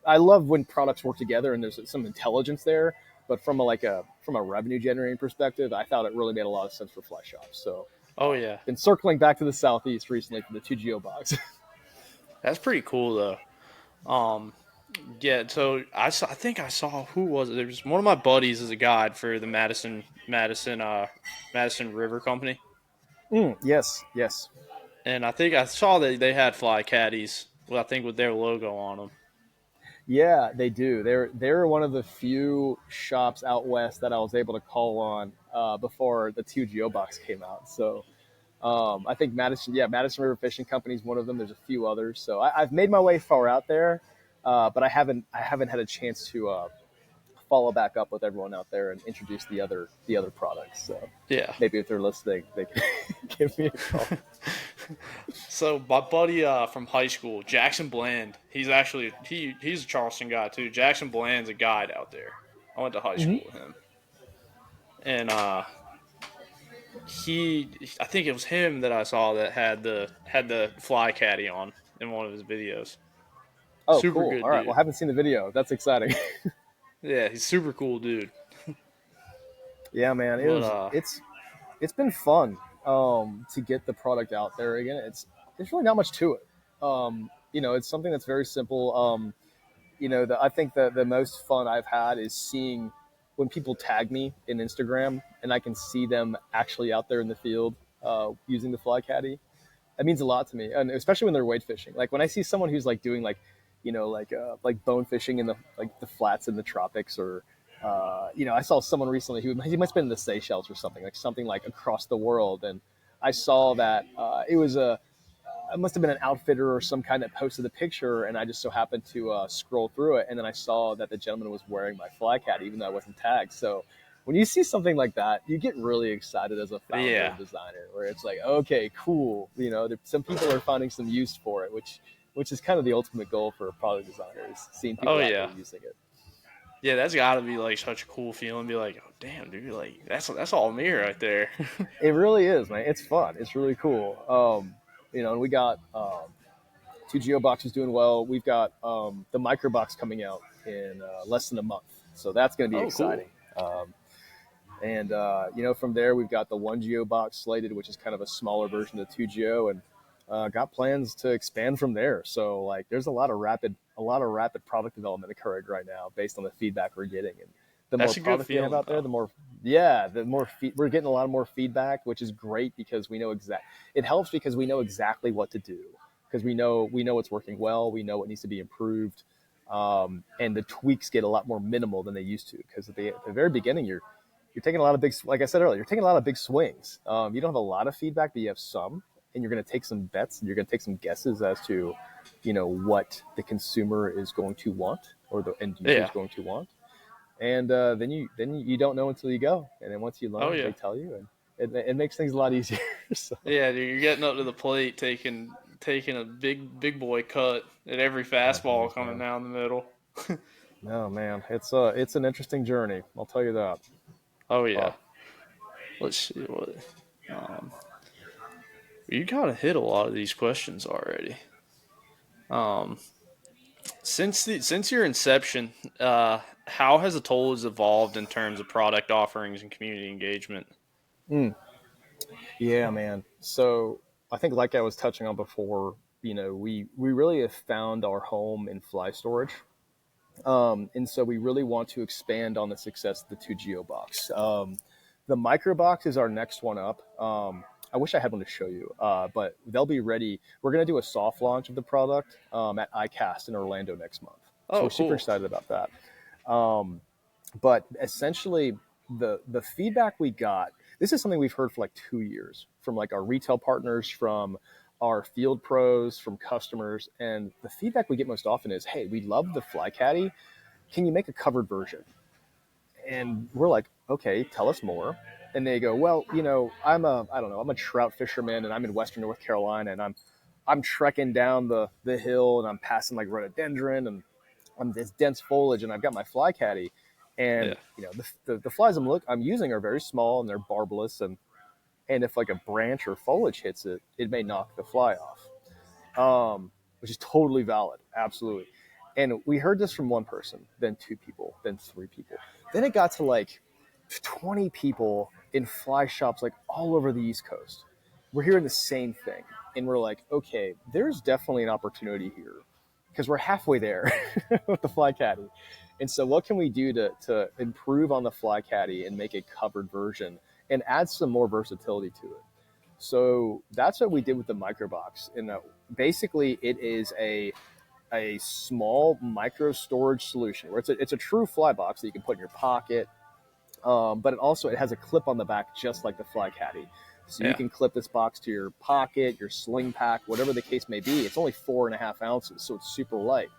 I love when products work together and there's some intelligence there. But from a revenue generating perspective, I thought it really made a lot of sense for fly shops. So been circling back to the Southeast recently for the 2Geo box. That's pretty cool though. Yeah, so I think I saw who was it? There was one of my buddies is a guide for the Madison River Company. Yes. And I think I saw that they had fly caddies. Well, I think with their logo on them. Yeah, they do. They're one of the few shops out west that I was able to call on before the 2Geo box came out. So I think Madison River Fishing Company is one of them. There's a few others. So I've made my way far out there, but I haven't had a chance to follow back up with everyone out there and introduce the other products. So maybe if they're listening, they can give me a call. So my buddy from high school, Jackson Bland, he's a Charleston guy too. Jackson Bland's a guide out there. I went to high school with him, and I think it was him that I saw that had the fly caddy on in one of his videos. Oh, super cool! good All right, dude. well, I haven't seen the video. That's exciting. Yeah, he's super cool dude. Yeah, man, it's been fun to get the product out there again. There's really not much to it. It's something that's very simple. I think the most fun I've had is seeing when people tag me in Instagram and I can see them actually out there in the field using the Fly Caddy. That means a lot to me, and especially when they're wade fishing. Like when I see someone who's like doing like bone fishing in the flats in the tropics, or I saw someone recently he must have been in the Seychelles or something like across the world, and I saw that it must have been an outfitter or some kind that posted the picture, and I just so happened to scroll through it, and then I saw that the gentleman was wearing my Fly Caddy, even though I wasn't tagged. So when you see something like that, you get really excited as a founder and designer, where it's like, okay, cool. Some people are finding some use for it, which is kind of the ultimate goal for a product designer, is seeing people out there using it. Yeah, that's got to be like such a cool feeling. Be like, oh damn, dude, like that's all me right there. It really is, man. It's fun. It's really cool. And we got 2Geo box is doing well. We've got the micro box coming out in less than a month, so that's going to be exciting. Cool. From there we've got the 1Geo box slated, which is kind of a smaller version of 2Geo, and got plans to expand from there. So like, there's a lot of rapid product development occurring right now based on the feedback we're getting, and the more product we have out there, the more we're getting a lot more feedback, which is great because we know it helps because we know exactly what to do, because we know what's working well, we know what needs to be improved, and the tweaks get a lot more minimal than they used to, because at the very beginning you're taking a lot of like I said earlier, you're taking a lot of big swings. You don't have a lot of feedback, but you have some, and you're going to take some bets, and you're going to take some guesses as to, what the consumer is going to want, or the end user is going to want. And then you don't know until you go, and then once you learn, they tell you, and it makes things a lot easier. So. Yeah, dude, you're getting up to the plate, taking a big boy cut at every fastball coming down the middle. No, man, it's an interesting journey. I'll tell you that. Oh yeah. Let's see what. You kind of hit a lot of these questions already. Since your inception, how has Atollas evolved in terms of product offerings and community engagement? Yeah, man. So I think, like I was touching on before, we really have found our home in fly storage. And so we really want to expand on the success of the 2Geo box. The micro box is our next one up. I wish I had one to show you, but they'll be ready. We're going to do a soft launch of the product at ICAST in Orlando next month. So Oh, we're super cool. excited about that. But essentially, the feedback we got, this is something we've heard for like 2 years from like our retail partners, from our field pros, from customers. And the feedback we get most often is, hey, we love the Fly Caddy. Can you make a covered version? And we're like, okay, tell us more. And they go, well, I'm a trout fisherman, and I'm in Western North Carolina, and I'm trekking down the hill, and I'm passing like rhododendron, and I'm this dense foliage, and I've got my Fly Caddy, and Yeah. the flies I'm using are very small, and they're barbless, and if like a branch or foliage hits it, it may knock the fly off, which is totally valid, absolutely. And we heard this from one person, then 2 people, then 3 people. Then it got to like 20 people in fly shops like all over the East Coast. We're hearing the same thing. And we're like, okay, there's definitely an opportunity here because we're halfway there with the Fly Caddy. And so what can we do to improve on the Fly Caddy and make a covered version and add some more versatility to it? So that's what we did with the microbox. And basically it is a small micro storage solution where it's a true fly box that you can put in your pocket, but it has a clip on the back just like the Fly Caddy. So you can clip this box to your pocket, your sling pack, whatever the case may be. It's only 4.5 ounces, so it's super light.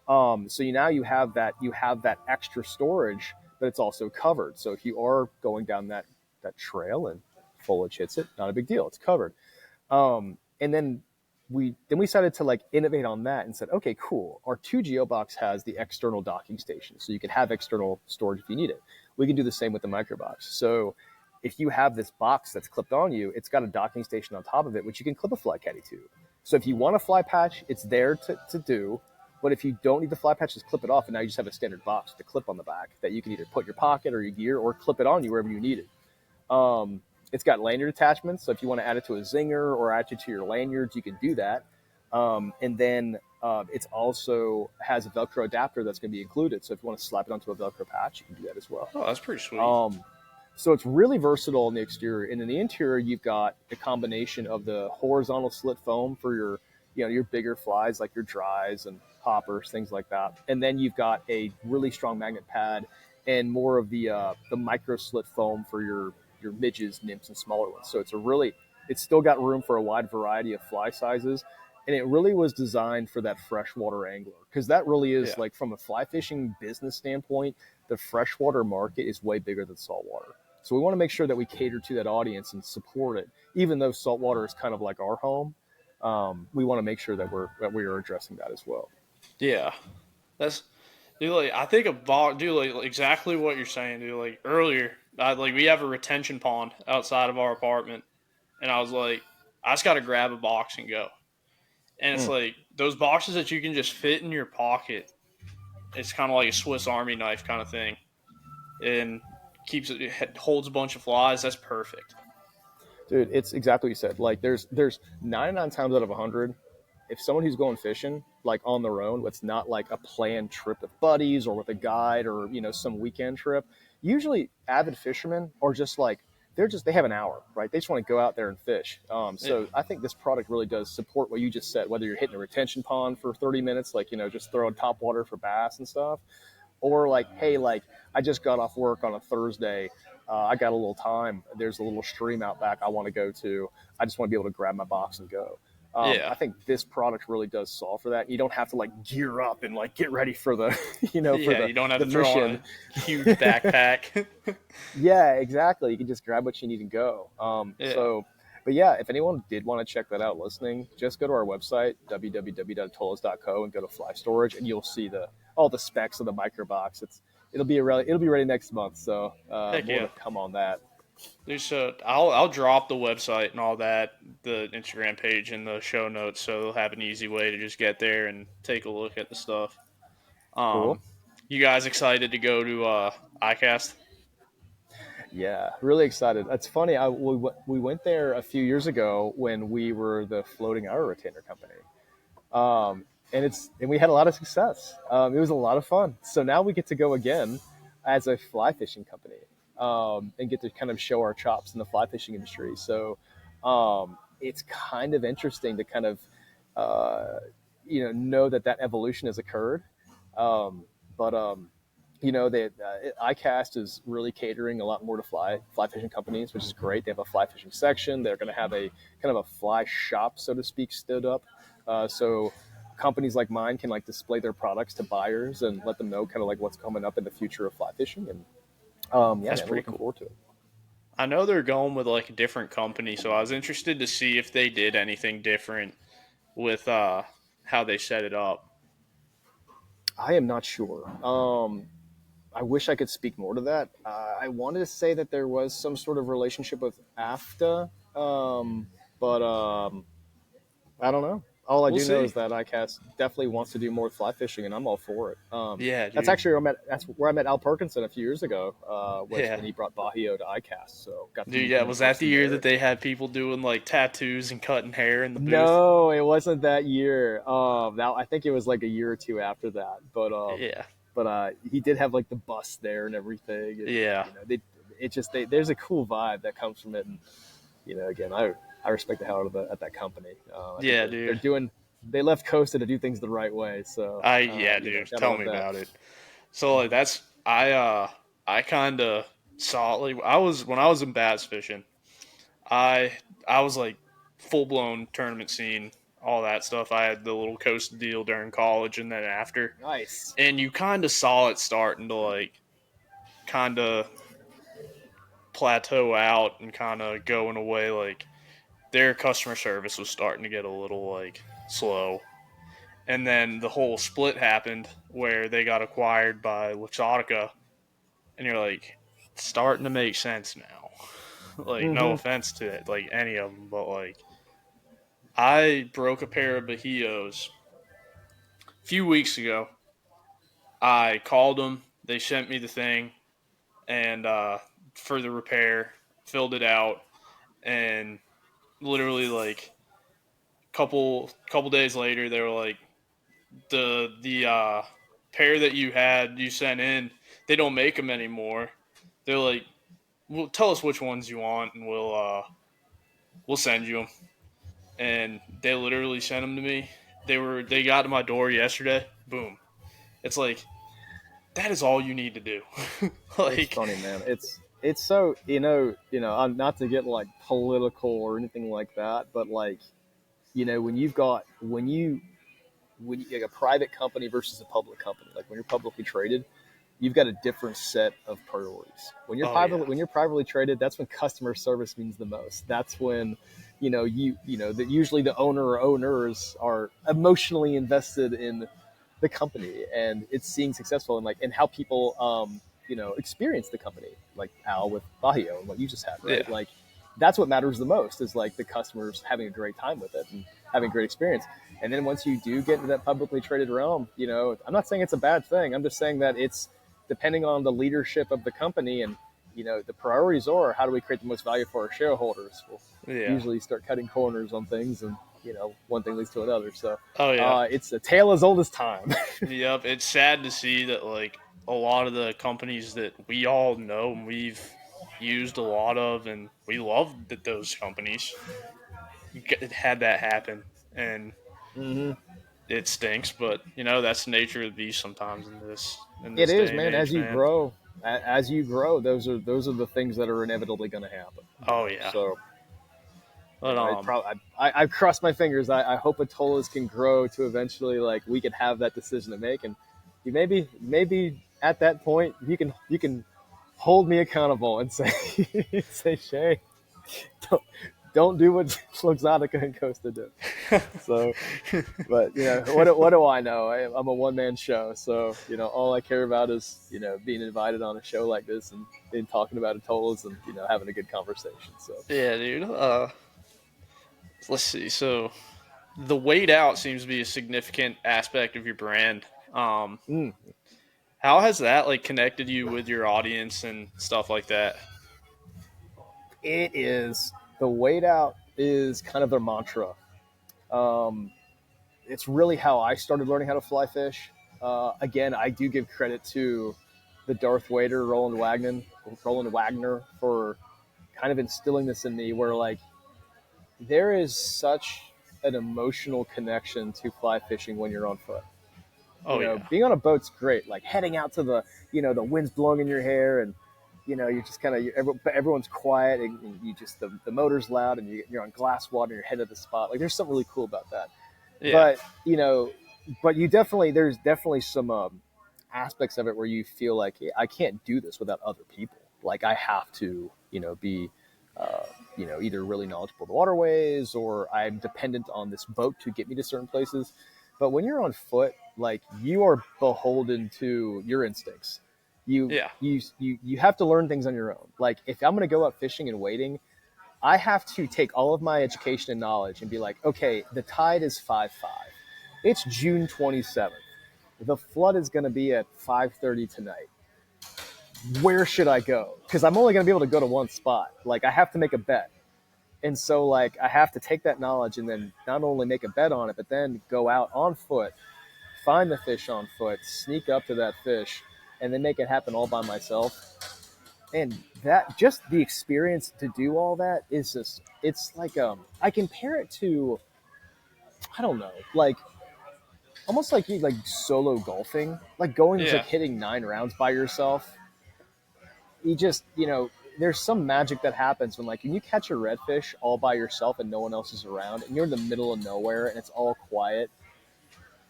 So now you have that extra storage, but it's also covered. So if you are going down that trail and foliage hits it, not a big deal. It's covered. And then we decided to like innovate on that and said, okay, cool. Our 2GO box has the external docking station, so you can have external storage if you need it. We can do the same with the microbox. So if you have this box that's clipped on you, it's got a docking station on top of it, which you can clip a Fly Caddy to. So if you want a fly patch, it's there to do. But if you don't need the fly patch, just clip it off, and now you just have a standard box with a clip on the back that you can either put in your pocket or your gear or clip it on you wherever you need it. It's got lanyard attachments, so if you want to add it to a zinger or add it to your lanyards, you can do that. And then it's also has a Velcro adapter that's going to be included. So if you want to slap it onto a Velcro patch, you can do that as well. Oh, that's pretty sweet. So it's really versatile in the exterior. And in the interior, you've got a combination of the horizontal slit foam for your bigger flies like your dries and poppers, things like that. And then you've got a really strong magnet pad and more of the micro slit foam for your midges, nymphs, and smaller ones. So it's still got room for a wide variety of fly sizes. And it really was designed for that freshwater angler, because that really is like, from a fly fishing business standpoint, the freshwater market is way bigger than saltwater. So we want to make sure that we cater to that audience and support it, even though saltwater is kind of like our home. We want to make sure that we are addressing that as well. Yeah, that's dude. Like I think about dude, like exactly what you're saying, dude. Like earlier, we have a retention pond outside of our apartment, and I was like, I just got to grab a box and go. And it's like those boxes that you can just fit in your pocket. It's kind of like a Swiss Army knife kind of thing, and it holds a bunch of flies. That's perfect. Dude, it's exactly what you said. Like there's 99 times out of 100, if someone who's going fishing like on their own, it's not like a planned trip with buddies or with a guide or some weekend trip. Usually, avid fishermen are just like they have an hour, right? They just want to go out there and fish. So I think this product really does support what you just said. Whether you're hitting a retention pond for 30 minutes, like just throwing top water for bass and stuff, or like, hey, like I just got off work on a Thursday. I got a little time. There's a little stream out back I want to go to. I just want to be able to grab my box and go. I think this product really does solve for that. You don't have to like gear up and like get ready for the, you don't have to throw on a huge backpack. Yeah, exactly. You can just grab what you need and go. But yeah, if anyone did want to check that out listening, just go to our website, www.atollas.co, and go to Fly Storage, and you'll see all the specs of the microbox. It'll be ready next month. So more to come on that. I'll drop the website and all that, the Instagram page in the show notes, so they'll have an easy way to just get there and take a look at the stuff. Cool. You guys excited to go to ICAST? Yeah, really excited. It's funny. We went there a few years ago when we were the floating hour retainer company, and we had a lot of success. It was a lot of fun. So now we get to go again as a fly fishing company, and get to kind of show our chops in the fly fishing industry. So It's kind of interesting to kind of, know that evolution has occurred. But that ICAST is really catering a lot more to fly fishing companies, which is great. They have a fly fishing section. They're going to have a kind of a fly shop, so to speak, stood up. So companies like mine can like display their products to buyers and let them know kind of like what's coming up in the future of fly fishing. And That's man, we're pretty looking cool. forward to it. I know they're going with like a different company, so I was interested to see if they did anything different with how they set it up. I am not sure. I wish I could speak more to that. I wanted to say that there was some sort of relationship with AFTA, but I don't know. All I We'll do know see. is that ICAST definitely wants to do more fly fishing, and I'm all for it. Yeah, That's dude. actually that's where I met Al Perkinson a few years ago, was Yeah. when he brought Bahio to ICAST. So got to Dude, meet yeah, him in was that the person year there. that they had people doing like tattoos and cutting hair in the booth? No, it wasn't that year. Now I think it was like a year or two after that. Yeah. But he did have like the bus there and everything, and Yeah. there's a cool vibe that comes from it. And again, I respect the hell out of that company. I think Yeah, they're dude. doing they left Costa to do things the right way. So Yeah, dude. gotta Tell love me that. about it. So like that's I kind of saw like I was when I was in bass fishing, I I was like full blown tournament scene, all that stuff. I had the little coast deal during college and then after, Nice. and you kind of saw it starting to like kind of plateau out and kind of going away. Like their customer service was starting to get a little like slow. And then the whole split happened where they got acquired by Luxottica, and you're like, it's starting to make sense now. Like, no Mm-hmm. offense to it, like any of them, but like, I broke a pair of Bahios a few weeks ago. I called them. They sent me the thing, and for the repair, filled it out, and literally like couple days later, they were like, the pair that you sent in, they don't make them anymore. They're like, well, tell us which ones you want, and we'll send you them. And they literally sent them to me. They got to my door yesterday. Boom. It's like that is all you need to do. It's Like, funny, man. It's so I'm not to get like political or anything like that, but like when you like a private company versus a public company, like when you're publicly traded, you've got a different set of priorities. oh yeah, When you're privately traded, that's when customer service means the most. That's when that usually the owner or owners are emotionally invested in the company and it's seeing successful and how people experience the company, like Al with Bahio and what you just had, right? yeah, Like that's what matters the most is like the customers having a great time with it and having a great experience. And then once you do get into that publicly traded realm, I'm not saying it's a bad thing. I'm just saying that it's depending on the leadership of the company and the priorities are how do we create the most value for our shareholders. We'll yeah. usually start cutting corners on things and one thing leads to another. So Oh yeah. it's a tale as old as time. Yep. It's sad to see that like a lot of the companies that we all know and we've used a lot of, and we love that those companies had that happen, and Mm-hmm. it stinks. But that's the nature of the beast sometimes in It this is, day and man. age, man. As you grow, those are the things that are inevitably going to happen. Oh yeah. So But I've crossed my fingers. I hope Atollas can grow to eventually like we can have that decision to make, and you maybe at that point you can hold me accountable and say say Shay, don't, don't do what Luxottica and Costa do. So, but what do I know? I'm a one man show, so all I care about is being invited on a show like this and talking about Atollas and having a good conversation. So. yeah, dude. Let's see. So the weight out seems to be a significant aspect of your brand. Mm. How has that like connected you with your audience and stuff like that? It is the wait out is kind of their mantra. Um, it's really how I started learning how to fly fish. Again, I do give credit to the Darth Vader, Roland Wagner, for kind of instilling this in me. Where like there is such an emotional connection to fly fishing when you're on foot. Oh yeah. Being on a boat's great. Like heading out to the, the wind's blowing in your hair, and you're just kind of, everyone's quiet, and you just the motor's loud, and you're on glass water, and you're headed to the spot. Like there's something really cool about that. Yeah. But there's definitely some aspects of it where you feel like, hey, I can't do this without other people. Like I have to, be, either really knowledgeable of the waterways, or I'm dependent on this boat to get me to certain places. But when you're on foot, like you are beholden to your instincts. You have to learn things on your own. Like if I'm going to go out fishing and wading, I have to take all of my education and knowledge and be like, okay, the tide is 5:5. It's June 27th. The flood is going to be at 5:30 tonight. Where should I go? Because I'm only going to be able to go to one spot. Like I have to make a bet. And so like I have to take that knowledge and then not only make a bet on it, but then go out on foot, find the fish on foot, sneak up to that fish, and then make it happen all by myself. And that, just the experience to do all that is just, it's like, I compare it to, I don't know, like almost like solo golfing, like going, like hitting 9 rounds by yourself. You just, there's some magic that happens when you catch a redfish all by yourself and no one else is around, and you're in the middle of nowhere and it's all quiet.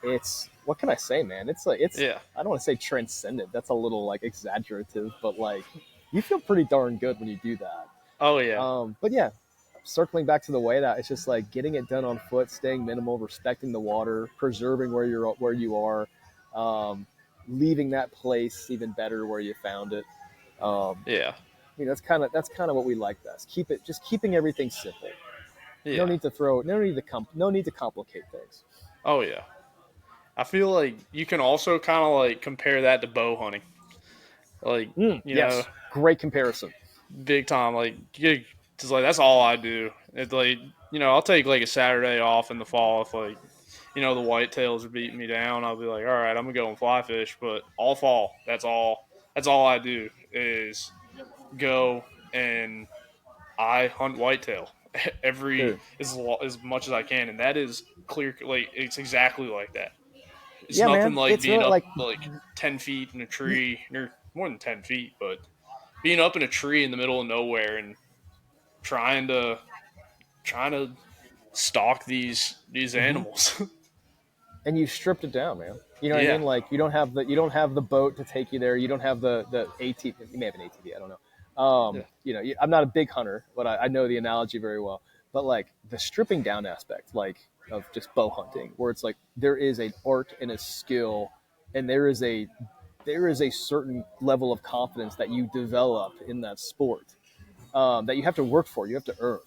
It's, what can I say, man? It's like, I don't want to say transcendent. That's a little like exaggerative, but like you feel pretty darn good when you do that. Oh yeah. But yeah, circling back to the way that it's just like getting it done on foot, staying minimal, respecting the water, preserving where you are, leaving that place even better where you found it. That's kind of what we like best. Keeping everything simple. Yeah. No need to complicate things. Oh yeah. I feel like you can also kind of like compare that to bow hunting. Like, yes, great comparison. Big time. Like, just like that's all I do. It's like, I'll take like a Saturday off in the fall if like, the whitetails are beating me down. I'll be like, all right, I'm gonna go and fly fish. But all fall, that's all I do is go and I hunt whitetail as much as I can, and that is clear. Like it's exactly like that. It's nothing like it's being really up like 10 feet in a tree, or more than 10 feet, but being up in a tree in the middle of nowhere and trying to stalk these animals. And you stripped it down, man. You know what I mean? Like you don't have the boat to take you there. You don't have the ATV. You may have an ATV. I don't know. I'm not a big hunter, but I know the analogy very well. But like the stripping down aspect, like of just bow hunting, where it's like there is an art and a skill, and there is a certain level of confidence that you develop in that sport, that you have to work for. You have to earn.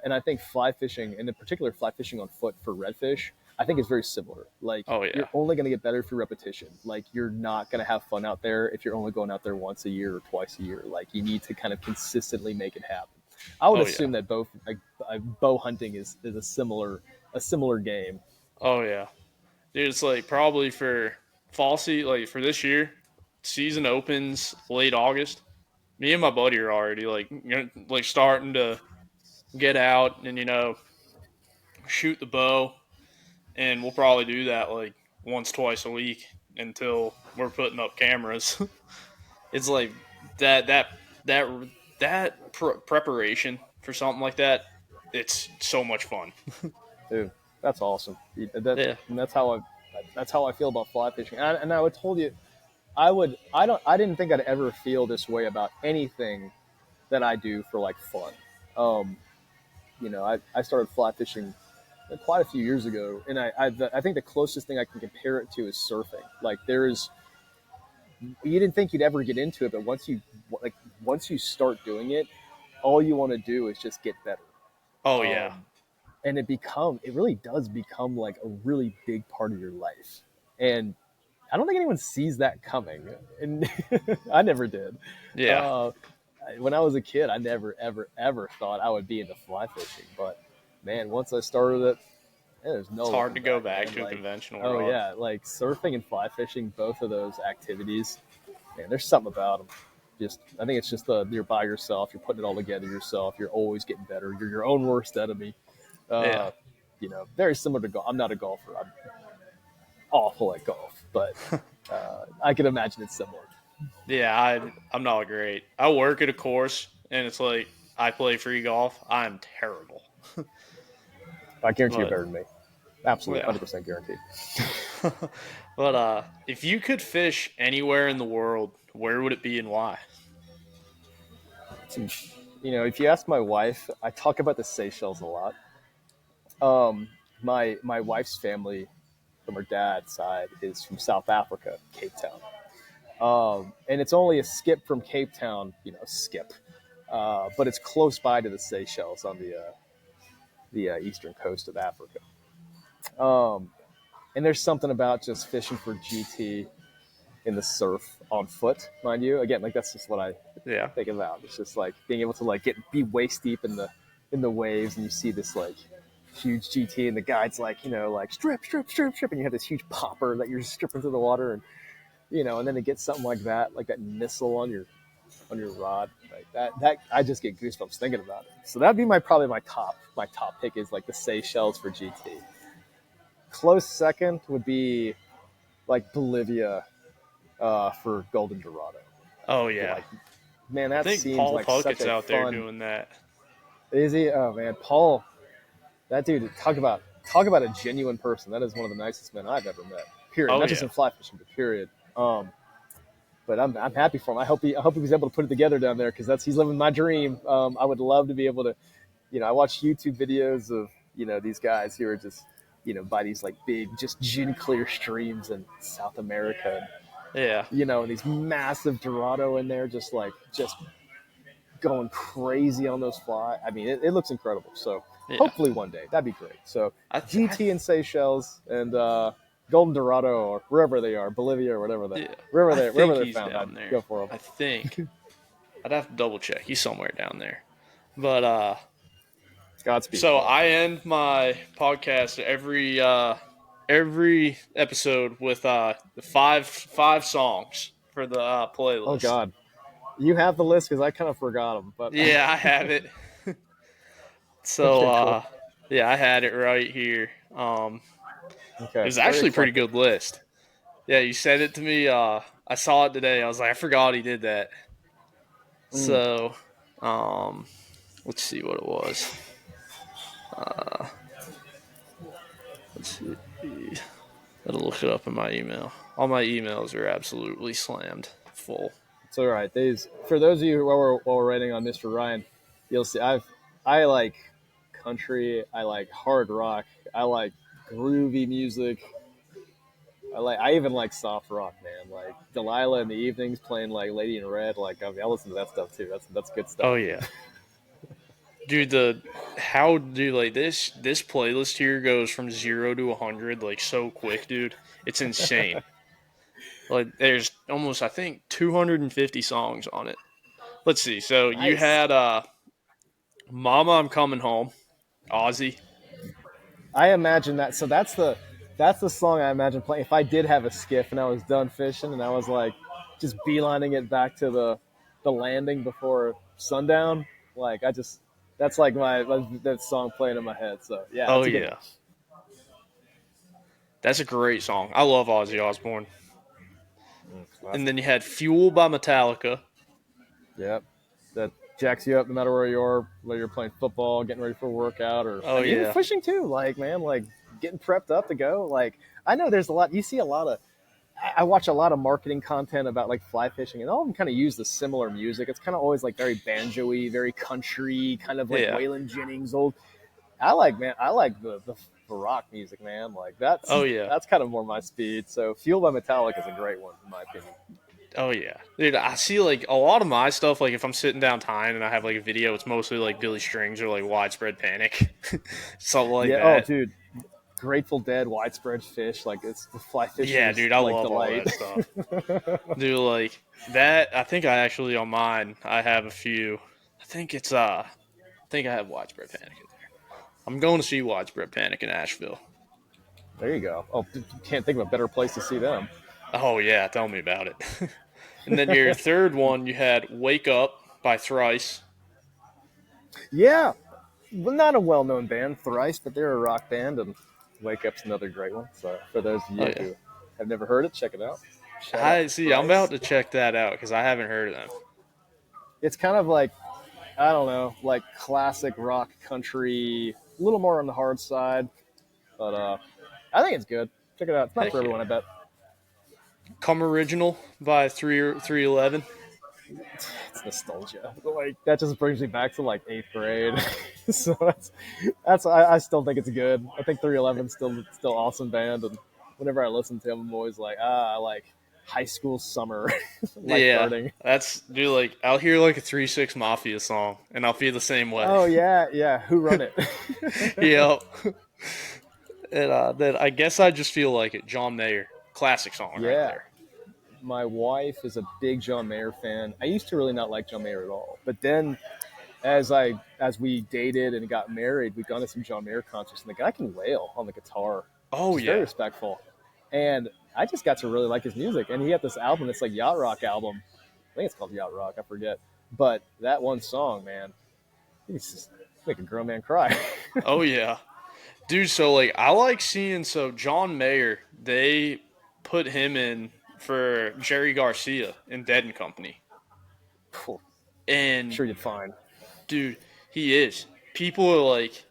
And I think fly fishing, and in particular fly fishing on foot for redfish, I think is very similar. Like you're only going to get better through repetition. Like you're not going to have fun out there if you're only going out there once a year or twice a year. Like you need to kind of consistently make it happen. I would assume that both bow hunting is a similar game. Oh yeah, dude, it's like probably for fall season, like for this year, season opens late August. Me and my buddy are already like starting to get out and shoot the bow, and we'll probably do that like once, twice a week until we're putting up cameras. It's like preparation for something like that. It's so much fun. Dude, that's awesome. And that's how I feel about fly fishing. And I would told you, I didn't think I'd ever feel this way about anything that I do for like fun. I started fly fishing quite a few years ago, and I think the closest thing I can compare it to is surfing. Like you didn't think you'd ever get into it, but once you start doing it, all you want to do is just get better. Oh yeah. And it really does become like a really big part of your life. And I don't think anyone sees that coming. And I never did. Yeah. When I was a kid, I never, ever, ever thought I would be into fly fishing. But man, once I started it, there's no. It's hard to go back to a conventional rod. Oh yeah, like surfing and fly fishing, both of those activities, man, there's something about them. I think it's just you're by yourself. You're putting it all together yourself. You're always getting better. You're your own worst enemy. Yeah. Very similar to golf. I'm not a golfer. I'm awful at golf, but I can imagine it's similar. Yeah, I'm not great. I work at a course, and it's like I play free golf. I'm terrible. I guarantee you're But better than me. Absolutely, yeah. 100% guaranteed. But if you could fish anywhere in the world, where would it be and why? If you ask my wife, I talk about the Seychelles a lot. My wife's family from her dad's side is from South Africa, Cape Town. And it's only a skip from Cape Town, but it's close by to the Seychelles on the eastern coast of Africa. And there's something about just fishing for GT in the surf on foot, mind you. Again, like that's just what I think about. It's just like being able to be waist deep in the waves, and you see this like huge GT, and the guide's like strip, and you have this huge popper that you're stripping through the water, and and then to get something like that missile on your rod, like that I just get goosebumps thinking about it. So that'd be probably my top pick is like the Seychelles for GT. Close second would be like Bolivia for Golden Dorado. Oh yeah, Like, man, I that think seems Paul like such Puckett's a out fun. there doing that. Is he? Oh man, Paul, that dude. Talk about a genuine person. That is one of the nicest men I've ever met. Period. Oh Not just yeah, in fly fishing, but period. But I'm happy for him. I hope he was able to put it together down there because he's living my dream. I would love to be able to, I watch YouTube videos of these guys who are just by these like big just gin clear streams in South America. yeah. And these massive Dorado in there, just going crazy on those fly. I mean, it looks incredible. So Yeah. hopefully one day that'd be great. So GT and Seychelles and Golden Dorado or wherever they are, Bolivia or whatever wherever they're found, down there. Go for them. I think I'd have to double check. He's somewhere down there. But Godspeed. so Paul. I end my podcast every episode with the five songs for the playlist. Oh God, you have the list because I kind of forgot them. But yeah, I have it. So cool. Yeah, I had it right here. It was actually a pretty good list. Yeah, you sent it to me. I saw it today. I was like, I forgot he did that. So, let's see what it was. Let's see. Gotta look it up in my email. All my emails are absolutely slammed full. It's all right. For those of you while we're writing on Mr. Ryan, you'll see I like country. I like hard rock. I like groovy music. I even like soft rock, man. Like Delilah in the evenings playing like Lady in Red. Like I listen to that stuff too. That's good stuff. Oh yeah, dude. This playlist here goes from 0 to 100 like so quick, dude. It's insane. Like there's almost I think 250 songs on it. Let's see. So nice. You had "Mama, I'm Coming Home," Ozzy. I imagine that. So that's the song I imagine playing if I did have a skiff and I was done fishing and I was like just beelining it back to the landing before sundown. Like that's like that song playing in my head. So yeah. Oh yeah. That's a great song. I love Ozzy Osbourne. And then you had "Fuel" by Metallica. Yep. That jacks you up no matter where you are, whether you're playing football, getting ready for a workout, or even fishing too. Like, man, like getting prepped up to go. Like, I know there's a lot. You see a lot of. I watch a lot of marketing content about like fly fishing, and all of them kind of use the similar music. It's kind of always like very banjo-y, very country, kind of like Waylon Jennings old. I like the rock music, man. Like that's kind of more my speed. So "Fuel" by Metallica is a great one in my opinion. Oh yeah, dude. I see like a lot of my stuff. Like if I'm sitting down tying and I have like a video, it's mostly like Billy Strings or like Widespread Panic, something like that. Oh, dude, Grateful Dead, Widespread Fish. Like it's the fly fishing. Yeah, dude, I like love all that stuff. Dude, like that. I think I actually on mine. I have a few. I think I have Widespread Panic in there. I'm going to see Widespread Panic in Asheville. There you go. Oh, can't think of a better place to see them. Oh yeah, tell me about it. And then your third one, you had Wake Up by Thrice. Yeah, well, not a well-known band, Thrice, but they're a rock band, and Wake Up's another great one. So for those of Oh, you yeah. who have never heard it, check it out. Shout out I to see. I'm about Thrice. to check that out because I haven't heard of them. It's kind of like, I don't know, like classic rock country, a little more on the hard side, but I think it's good. Check it out. It's not for Heck yeah. everyone, I bet. Come Original by 311. It's nostalgia. Like that just brings me back to like eighth grade. So that's I still think it's good. I think 311 still awesome band, and whenever I listen to them, I'm always like, I like high school summer, like Yeah, burning. that's dude. Like I'll hear like a 3-6 Mafia song, and I'll feel the same way. Oh yeah. Who run it? Yep. And then I guess I just feel like it. John Mayer, classic song right Yeah. there. My wife is a big John Mayer fan. I used to really not like John Mayer at all, but then as we dated and got married, we've gone to some John Mayer concerts, and the guy can wail on the guitar. Oh Just very yeah. respectful. And I just got to really like his music. And he had this album, it's like Yacht Rock album. I think it's called Yacht Rock, I forget. But that one song, man, he's just make a grown man cry. Oh yeah. Dude, so like I like seeing John Mayer, they put him in for Jerry Garcia in Dead and Company. And Sure you'd find. dude, he is. People are like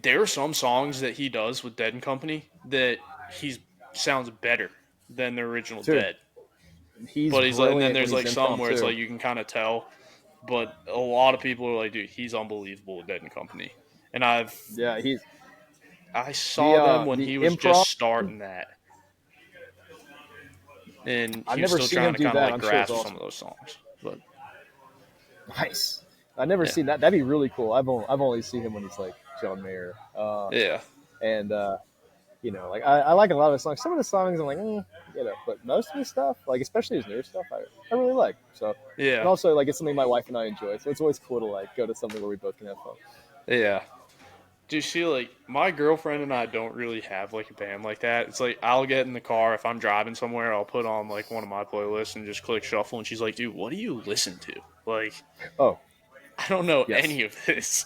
there are some songs that he does with Dead and Company that he sounds better than the original Dude, Dead. he's But he's like, and then brilliant when there's he's like some where it's impromptu. like you can kind of tell. But a lot of people are like, dude, he's unbelievable with Dead and Company. And Yeah, I saw them when the he was improv. just starting that, and I've he was never still seen trying him to do kind of that. like I'm sure it's grasp some awesome. of those songs. But Nice. I've never yeah, seen that. That'd be really cool. I've only seen him when he's like John Mayer. yeah, And like I like a lot of his songs. Some of the songs I'm like, but most of his stuff, like especially his newer stuff, I really like. So, and yeah, also like it's something my wife and I enjoy. So it's always cool to like go to something where we both can have fun. yeah. Do you see, like, my girlfriend and I don't really have, like, a band like that. It's like, I'll get in the car. If I'm driving somewhere, I'll put on, like, one of my playlists and just click shuffle. And she's like, dude, what do you listen to? Like, Oh, I don't know yes, any of this.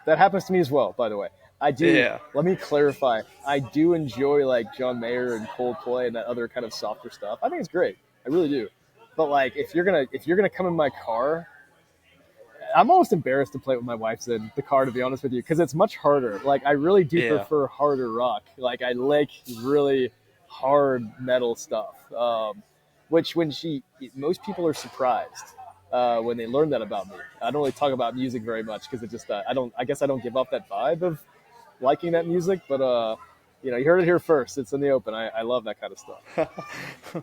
that happens to me as well. By the way, I do. Yeah, Let me clarify. I do enjoy like John Mayer and Coldplay and that other kind of softer stuff. I think it's great. I really do. But like, if you're gonna come in my car, I'm almost embarrassed to play it with my wife's in the car, to be honest with you, because it's much harder. Like, I really do yeah, prefer harder rock. Like, I like really hard metal stuff. Which, most people are surprised when they learn that about me. I don't really talk about music very much because it just, I guess I don't give off that vibe of liking that music. But, you heard it here first. It's in the open. I love that kind of stuff.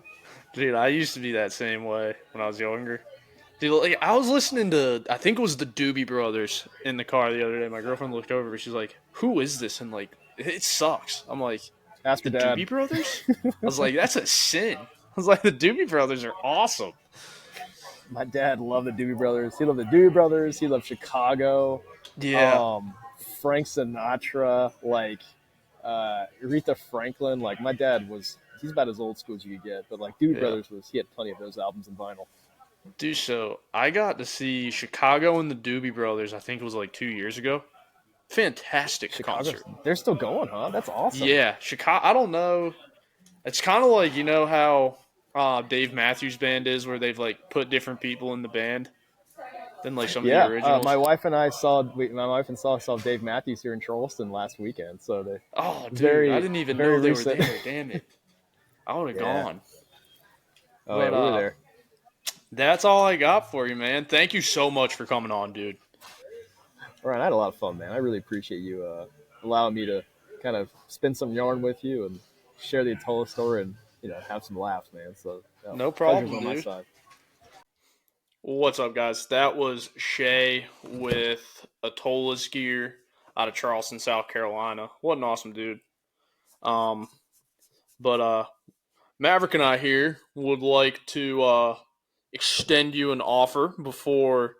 dude, I used to be that same way when I was younger. Dude, like, I was listening to, I think it was the Doobie Brothers in the car the other day. My girlfriend looked over, she's like, who is this? And, like, it sucks. I'm like, Ask the your dad. Doobie Brothers? I was like, that's a sin. I was like, the Doobie Brothers are awesome. My dad loved the Doobie Brothers. He loved the Doobie Brothers. He loved Chicago. Yeah, Frank Sinatra, like Aretha Franklin. Like my dad he's about as old school as you could get. But like Doobie yeah. Brothers he had plenty of those albums in vinyl. Dude, so I got to see Chicago and the Doobie Brothers, I think it was like 2 years ago. Fantastic Chicago, concert. they're still going, huh? That's awesome. Yeah, Chicago, I don't know. It's kind of like, you know how Dave Matthews Band is, where they've like put different people in the band than like some of the Yeah, originals. my wife and I saw Dave Matthews here in Charleston last weekend. So they Oh, dude, I very didn't even very know they were recent. there. Damn it. I would have Yeah. gone. Oh yeah, But we were there. that's all I got for you, man. Thank you so much for coming on, dude. All right, I had a lot of fun, man. I really appreciate you allowing me to kind of spin some yarn with you and share the Atollas story and have some laughs, man. So No pleasure's problem, on my dude. side. What's up, guys? That was Shay with Atollas Gear out of Charleston, South Carolina. What an awesome dude. Um, but Maverick and I here would like to extend you an offer before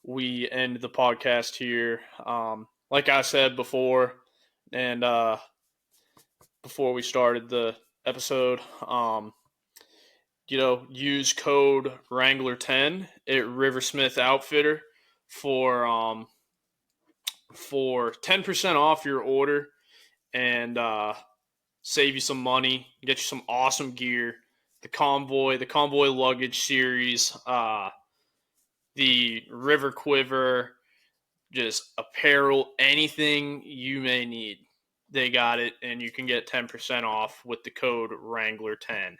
we end the podcast here. Like I said before, and before we started the episode, use code Wrangler10 at Riversmith Outfitter for 10% off your order and save you some money, get you some awesome gear. The Convoy luggage series, the River Quiver, just apparel, anything you may need. They got it, and you can get 10% off with the code Wrangler10.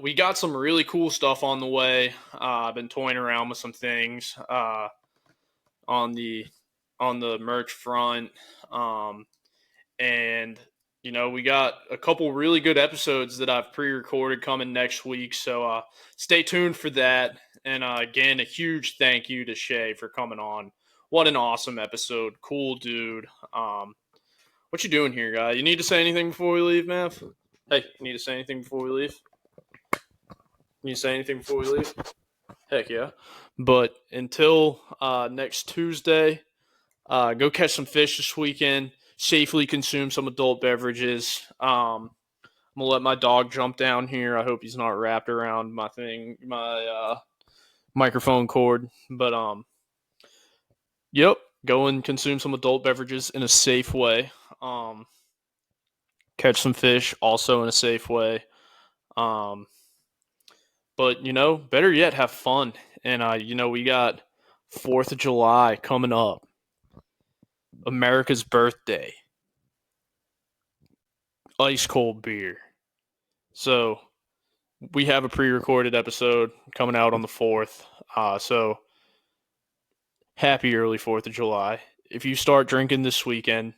We got some really cool stuff on the way. I've been toying around with some things on the merch front, and we got a couple really good episodes that I've pre-recorded coming next week. So stay tuned for that. And again, a huge thank you to Shay for coming on. What an awesome episode! Cool dude. What you doing here, guy? You need to say anything before we leave, man? Hey, you need to say anything before we leave? You say anything before we leave? Heck yeah. But until next Tuesday, go catch some fish this weekend. Safely consume some adult beverages. I'm going to let my dog jump down here. I hope he's not wrapped around my microphone cord. But, yep, go and consume some adult beverages in a safe way. Catch some fish also in a safe way. But, better yet, have fun. And, we got 4th of July coming up. America's birthday. Ice cold beer. So, we have a pre-recorded episode coming out on the 4th. So, happy early 4th of July. If you start drinking this weekend,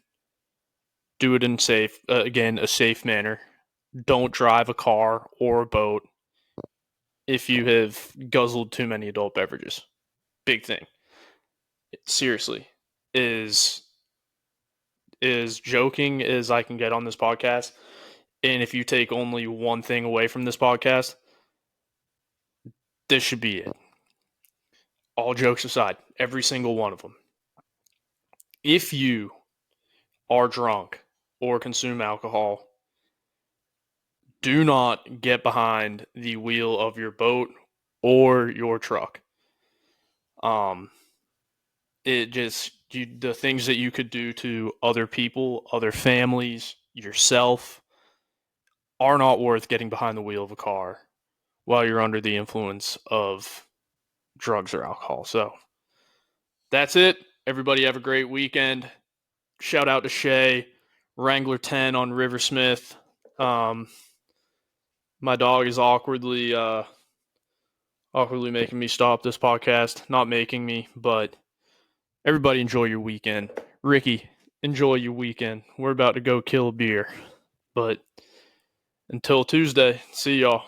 do it in a safe manner. Don't drive a car or a boat if you have guzzled too many adult beverages. Big thing. Seriously, is joking as I can get on this podcast. And if you take only one thing away from this podcast, this should be it. All jokes aside, every single one of them. If you are drunk or consume alcohol, do not get behind the wheel of your boat or your truck. The things that you could do to other people, other families, yourself, are not worth getting behind the wheel of a car while you're under the influence of drugs or alcohol. So that's it. Everybody have a great weekend. Shout out to Shay, Wrangler 10 on Riversmith. My dog is awkwardly making me stop this podcast. Not making me, but everybody enjoy your weekend. Ricky, enjoy your weekend. We're about to go kill a beer. But until Tuesday, see y'all.